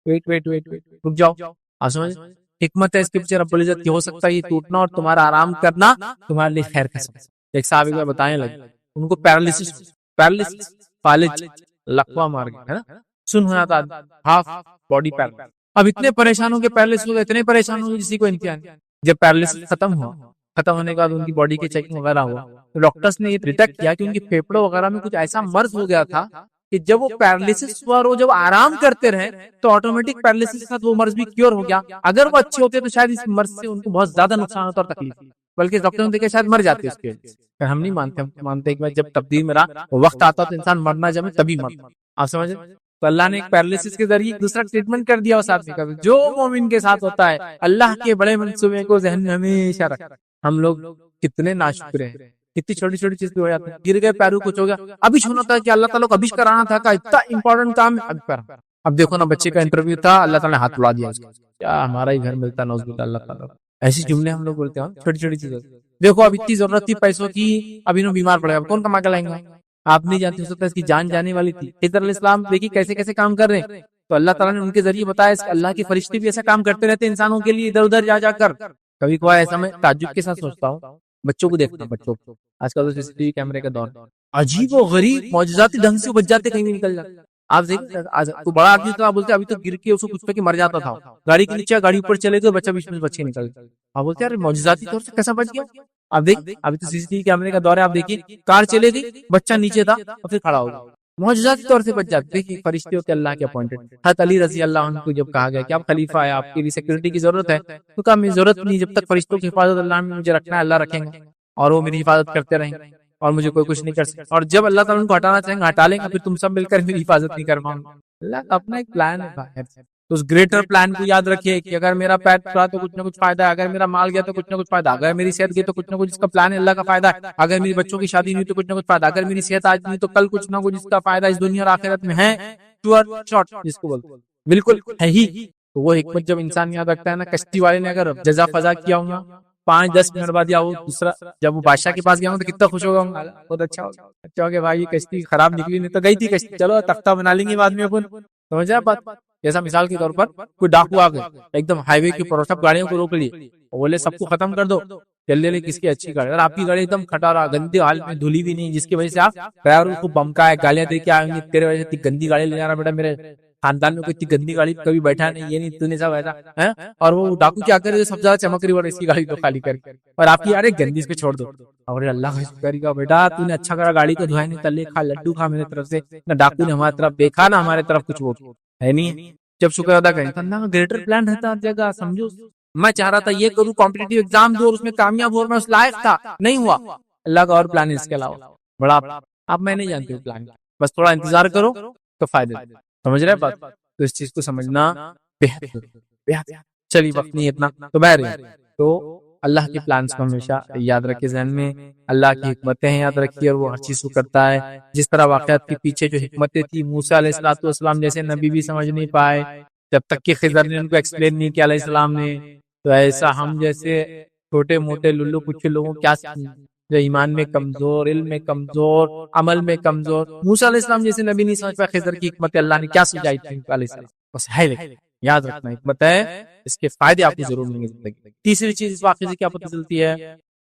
ویٹ رک جاؤ. سمجھ حکمت ہے اس کے پیچھے رب العزت کی. ہو سکتا ہے یہ ٹوٹنا اور تمہارا آرام کرنا تمہارے لیے خیر کا سبب. ایک صاحب ایک بار بتانے لگے ان کو پیرالسس فالج لقوا مار گیا ہے نا، سن ہونا تھا، ہاف باڈی پیر. اب اتنے پریشان ہو کے پیرالسس ہو گئے، اتنے پریشان ہو گئے جسی کو امتحان. جب پیرالسس ختم ہونے کے بعد ان کی باڈی کی چیکنگ وغیرہ ہوا تو ڈاکٹرز نے یہ ڈیٹیکٹ کیا کہ ان کے پھیپڑوں وغیرہ میں کچھ ایسا مرض ہو گیا تھا کہ جب وہ پیرالسس ہوا اور وہ جب آرام کرتے رہے تو آٹومیٹک پیرالسس کے ساتھ وہ مرض بھی کیور ہو گیا. اگر وہ اچھے ہوتے تو شاید اس مرض سے ان کو بہت زیادہ نقصان ہوتا اور تکلیف، بلکہ ڈاکٹر نے دیکھا شاید مر جاتے اس کے. ہم نہیں مانتے، ہم مانتے کہ جب تبدیل میں رہا وقت آتا تو انسان مرنا جب تبھی مرتا. آپ سمجھ؟ تو اللہ نے ایک پیرالسس کے ذریعے دوسرا ٹریٹمنٹ کر دیا اس آدمی کا. جو مومن کے ساتھ ہوتا ہے اللہ کے بڑے منصوبے کو ذہن میں ہمیشہ رکھ. ہم لوگ کتنے ناشکر ہیں، کتنی چھوٹی چھوٹی چیز پہ ہو جاتے ہیں. گر گئے، پیرو کچھ ہو گیا، ابھی چھونا تھا کہ اللہ تعالیٰ کو ابھی کرانا تھا کہ اتنا امپورٹنٹ کام ہے ابھی کرا. اب دیکھو نا بچے کا انٹرویو تھا، اللہ تعالیٰ نے ہاتھ اڑا دیا اس کا. کیا ہمارا ہی گھر ملتا نوز باللہ اللہ تعالیٰ. ایسی جملے ہم لوگ بولتے ہیں چھوٹی چھوٹی چیزیں. دیکھو اب اتنی ضرورت تھی پیسوں کی، ابھی انہوں بیمار پڑے گا، کون کما کے لائیں گے؟ آپ نہیں جانتے، ہو سکتا ہے اس کی جان جانے والی تھی. خضر علیہ السلام دیکھیے کیسے کیسے کام کر رہے ہیں. تو اللہ تعالیٰ نے ان کے ذریعے بتایا اس اللہ کے فرشتے بھی ایسا کام کرتے رہتے ہیں انسانوں کے لیے ادھر ادھر جا کر. کبھی کبھار ایسا میں تعجب کے ساتھ سوچتا ہوں، بچوں کو دیکھتا ہوں، بچوں کو آج کل تو CCTV کیمرے کا دور، عجیب و غریب معجزاتی ڈھنگ سے بچ جاتے، کہیں بھی نکل جاتے. آپ دیکھیں تو بڑا آدمی تو آپ بولتے ابھی تو گر کے اس کو کچھ پہ کہ مر جاتا تھا، گاڑی کے نیچے گاڑی اوپر چلے گئے بچہ بیچ میں بچے نکل گئے، آپ بولتے ہیں معجزاتی طور سے کیسا بچ گیا؟ آپ دیکھ ابھی تو سی سی ٹی وی کیمرے کا دور ہے، آپ دیکھیے کار چلے گئی بچہ نیچے تھا اور پھر کھڑا ہو گیا، معجزاتی طور سے بچ جاتے۔ دیکھیے فرشتوں کے اللہ کے اپوائنٹڈ۔ حضرت علی رضی اللہ عنہ کو جب کہا گیا کہ آپ خلیفہ ہے، آپ کے لیے سیکورٹی کی ضرورت ہے، تو کہا میری ضرورت نہیں، جب تک فرشتوں کی حفاظت اللہ نے مجھے رکھنا ہے اللہ رکھیں گے، اور وہ میری حفاظت کرتے رہیں گے اور مجھے کوئی کچھ نہیں کر سکتا، اور جب اللہ تعالیٰ ان کو ہٹانا چاہیں گے ہٹا لیں گے، پھر تم سب مل کر میری حفاظت نہیں کر پاؤں گے۔ اللہ کا اپنا ایک پلان ہے باہر سے، تو اس گریٹر پلان کو یاد رکھیے کہ اگر میرا پیر ٹوٹا تو کچھ نہ کچھ فائدہ ہے، اگر میرا مال گیا تو کچھ نہ کچھ فائدہ، اگر میری صحت گئی تو کچھ نہ کچھ اس کا پلان ہے اللہ کا فائدہ ہے، اگر میری بچوں کی شادی نہیں ہوئی تو کچھ نہ کچھ فائدہ، اگر میری صحت آج نہیں تو کل کچھ نہ کچھ اس کا فائدہ اس دنیا اور آخرت میں ہے، شارٹ جس کو بولتے بالکل ہے ہی۔ تو وہ حکمت جب انسان یاد رکھتا ہے نا، کشتی والے نے اگر جزا فضا کیا ہوں گا 5-10 منٹ بعد یا وہ دوسرا جب وہ بادشاہ کے پاس گیا ہوں تو کتنا خوش ہوگا، بہت اچھا ہوگا بھائی، یہ کشتی خراب نکلی، نہیں تو گئی تھی کشتی، چلو تختہ بنا لیں گے بعد میں اپن، سمجھ رہے بات؟ جیسا مثال کے طور پر کوئی ڈاکو آ گئے ایک دم ہائی وے کے اوپر سب گاڑیوں کو روک لیے اور بولے سب کو ختم کر دو، جلدی جلدی کس کی اچھی گاڑی، اور آپ کی گاڑی ایک دم کھٹارا گندے حال میں دھلی بھی نہیں، جس کی وجہ سے آپ ڈرائیور کو بمکائے گالیاں دے کے آئیں گے، تیرے وجہ سے اتنی گندی گاڑی لے جا رہا بیٹا، میرے خاندان میں کوئی اتنی گندی گاڑی کبھی بیٹھا نہیں، یہ نہیں تو نہیں سب ایسا ہے، اور وہ ڈاکو کیا کرے سب زیادہ چمک رہی اور اس کی گاڑی کو خالی کر کے، اور آپ کی یار گندی اس کو چھوڑ دو، اور اللہ کا شکر کا بیٹا تو نے اچھا کرا گاڑی کو دھویا نہیں، تلے کھا لڈو کھا میرے طرف سے، نہ ڈاکو نے ہماری طرف دیکھا نہ ہمارے طرف کچھ وہ ہے نہیں، جب شکر ادا کریں تو اللہ کا گریٹر پلان رہتا ہر جگہ، سمجھو۔ میں چاہ رہا تھا یہ کروں کمپٹیٹیو ایگزام دو اور اس میں کامیاب ہو، میں اس لائق تھا، نہیں ہوا، اللہ کا اور پلان ہے اس کے علاوہ بڑا، آپ میں نہیں جانتے پلان، بس تھوڑا انتظار کرو تو فائدے، سمجھ رہے بات؟ تو اس چیز کو سمجھنا بہت چلی وقت نہیں اتنا تو بہر تو اللہ کے پلانز کو ہمیشہ یاد رکھے ذہن میں، اللہ کی حکمتیں یاد رکھیے، اور وہ ہر چیز کو کرتا ہے، جس طرح واقعات کے پیچھے جو حکمتیں تھی، موسیٰ علیہ السلام جیسے نبی بھی سمجھ نہیں پائے جب تک کہ خضر نے ان کو ایکسپلین نہیں کیا علیہ السلام نے، تو ایسا ہم جیسے چھوٹے موٹے للو پچھے لوگوں کیا جو ایمان میں کمزور، علم میں کمزور، عمل میں کمزور، موسیٰ علیہ السلام جیسے نبی نہیں سمجھ پائے خضر کی حکمت اللہ نے کیا سمجھائی تھی علیہ السلام، بس ہے لیکن یاد رکھنا حکمت ہے، اس کے فائدے آپ کو ضرور ملیں گے زندگی۔ تیسری چیز اس واقعے سے کیا پتہ چلتی ہے،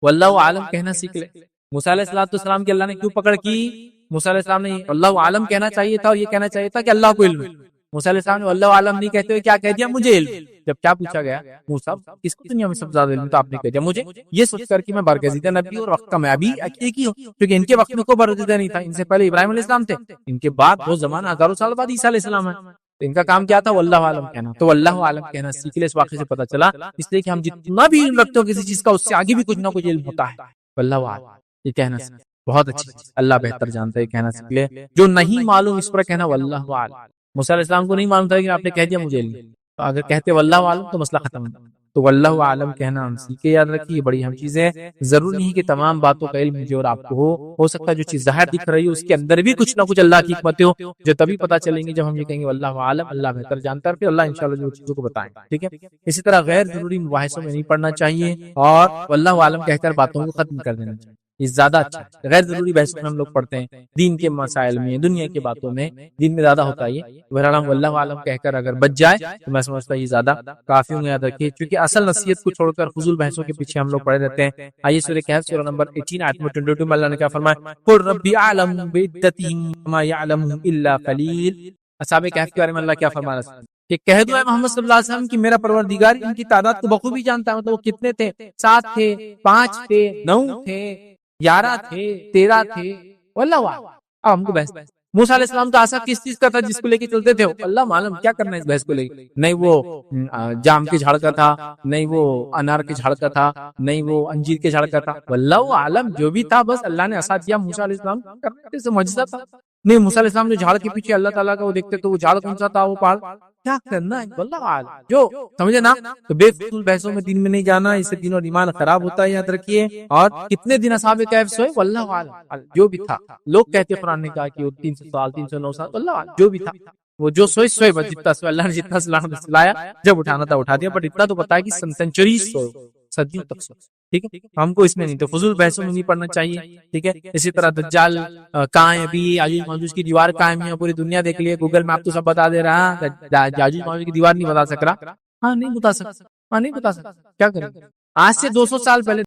واللہ عالم کہنا سیکھ لے۔ موسیٰ علیہ السلام کی اللہ نے کیوں پکڑ کی؟ موسیٰ علیہ السلام نے واللہ عالم کہنا چاہیے تھا، اور یہ کہنا چاہیے تھا کہ اللہ کو علم ہے۔ موسیٰ علیہ السلام نے واللہ عالم نہیں کہتے ہوئے کیا کہہ دیا؟ مجھے علم۔ جب کیا پوچھا گیا موسیٰ کس کو دنیا میں سب سے زیادہ علم، تو آپ نے کہہ دیا مجھے، یہ سوچ کر کہ میں برگزیدہ نبی اور وقت کا میں ابھی ایک ہی ہوں، کیونکہ ان کے وقت میں کوئی برگزیدہ نہیں تھا، ان سے پہلے ابراہیم علیہ السلام تھے، ان کے بعد بہت زمانہ ہزاروں سال بعد عیسیٰ علیہ السلام ہے، تو ان کا کام کیا تھا؟ واللہ عالم کہنا، تو واللہ عالم کہنا سیکھ لے۔ اس واقعے سے پتہ چلا اس لیے کہ ہم جتنا بھی علم رکھتے ہو کسی چیز کا، اس سے آگے بھی کچھ نہ کچھ علم ہوتا ہے، واللہ عالم یہ کہنا سیکھ، بہت اچھی چیز، اللہ بہتر جانتا ہے، کہنا سیکھ لے، جو نہیں معلوم اس پر کہنا واللہ عالم۔ موسیٰ علیہ السلام کو نہیں معلوم تھا کہ آپ نے کہہ دیا مجھے علم، تو اگر کہتے واللہ عالم تو مسئلہ ختم ہوتا، تو واللہ عالم کہنا ہم سیکھے، یاد رکھیے بڑی اہم چیز ہے، ضروری نہیں کہ تمام باتوں کا علم مجھے اور آپ کو ہو سکتا ہے جو چیز ظاہر دکھ رہی ہے اس کے اندر بھی کچھ نہ کچھ اللہ کی حکمتیں ہو، جو تبھی پتہ چلیں گے جب ہم یہ کہیں گے واللہ عالم، اللہ بہتر جانتا ہے، پھر اللہ انشاءاللہ جو چیزوں کو بتائیں، ٹھیک ہے۔ اسی طرح غیر ضروری مباحثوں میں نہیں پڑھنا چاہیے، اور واللہ عالم کہہ کر باتوں کو ختم کر دینا چاہیے، یہ زیادہ اچھا ہے۔ غیر ضروری بحثوں میں ہم لوگ پڑھتے ہیں، دین کے مسائل میں، دنیا کی باتوں میں، دین میں زیادہ ہوتا ہے یہ، بہرحال واللہ عالم کہہ کر اگر بچ جائے تو میں سمجھتا ہوں یہ زیادہ کافی ہوں، یاد رکھیے، کیونکہ اصل نصیحت کو چھوڑ کر فضول بحثوں کے پیچھے ہم لوگ پڑے رہتے ہیں۔ آئیے سورہ کہف سورہ نمبر 18 آیت نمبر 22 میں اللہ نے کیا فرمایا، قل ربی اعلم بعدتہم ما یعلمہم الا قلیل۔ اصحاب کہف کے بارے میں اللہ کیا فرما رہا ہے کہ کہہ دو اے محمد صلی اللہ علیہ وسلم کہ میرا پروردگار ان کی تعداد کو بخوبی جانتا ہے، مطلب وہ کتنے تھے، 7 تھے، 5 تھے، 9 تھے، 11 تھے، 13 تھے، واللہ عالم۔ اب ہم کو بحث، موسیٰ علیہ السلام کا عصا کس چیز کا تھا جس کو لے کے چلتے تھے؟ اللہ معلوم، کیا کرنا ہے اس بحث کو لے کے؟ نہیں وہ جام کے جھاڑ کا تھا، نہیں وہ انار کے جھاڑ کا تھا، نہیں وہ انجیر کے جھاڑ کا تھا، واللہ عالم، جو بھی تھا بس اللہ نے عصا دیا موسیٰ علیہ السلام کرنے سے معجزہ تھا۔ نہیں موسیٰ علیہ السلام جو جھاڑ کے پیچھے اللہ تعالیٰ کا وہ دیکھتے تو وہ جھاڑ کون سا تھا، وہ پہاڑ، کیا کرنا ہے واللہ عالم، جو سمجھے نا۔ تو بے فضول بحثوں میں دین میں نہیں جانا، اس سے دین اور ایمان خراب ہوتا ہے، یاد رکھیے۔ اور کتنے دن اصحاب کہف سوئے؟ واللہ عالم، جو بھی تھا، لوگ کہتے قرآن نے کہا کہ وہ 300 سال 309 سال، واللہ عالم، جو بھی تھا وہ جو سوئے بس، جتنا سوئے اللہ نے جتنا سلایا، جب اٹھانا تھا اٹھا دیا، بٹ اتنا تو پتا ہے کہ سینچریز سوئے، صدیوں تک سوئے، ٹھیک ہے۔ ہم کو اس میں نہیں، تو فضول بحثوں میں نہیں پڑھنا چاہیے، ٹھیک ہے۔ اسی طرح دجال کہاں ہے ابھی، یاجوج ماجوج کی دیوار قائم ہے، پوری دنیا دیکھ لیے، گوگل میپ تو سب بتا دے رہا، یاجوج ماجوج کی دیوار نہیں بتا سک رہا، نہیں بتا سکتا، کیا کریں، آج سے 200 سال پہلے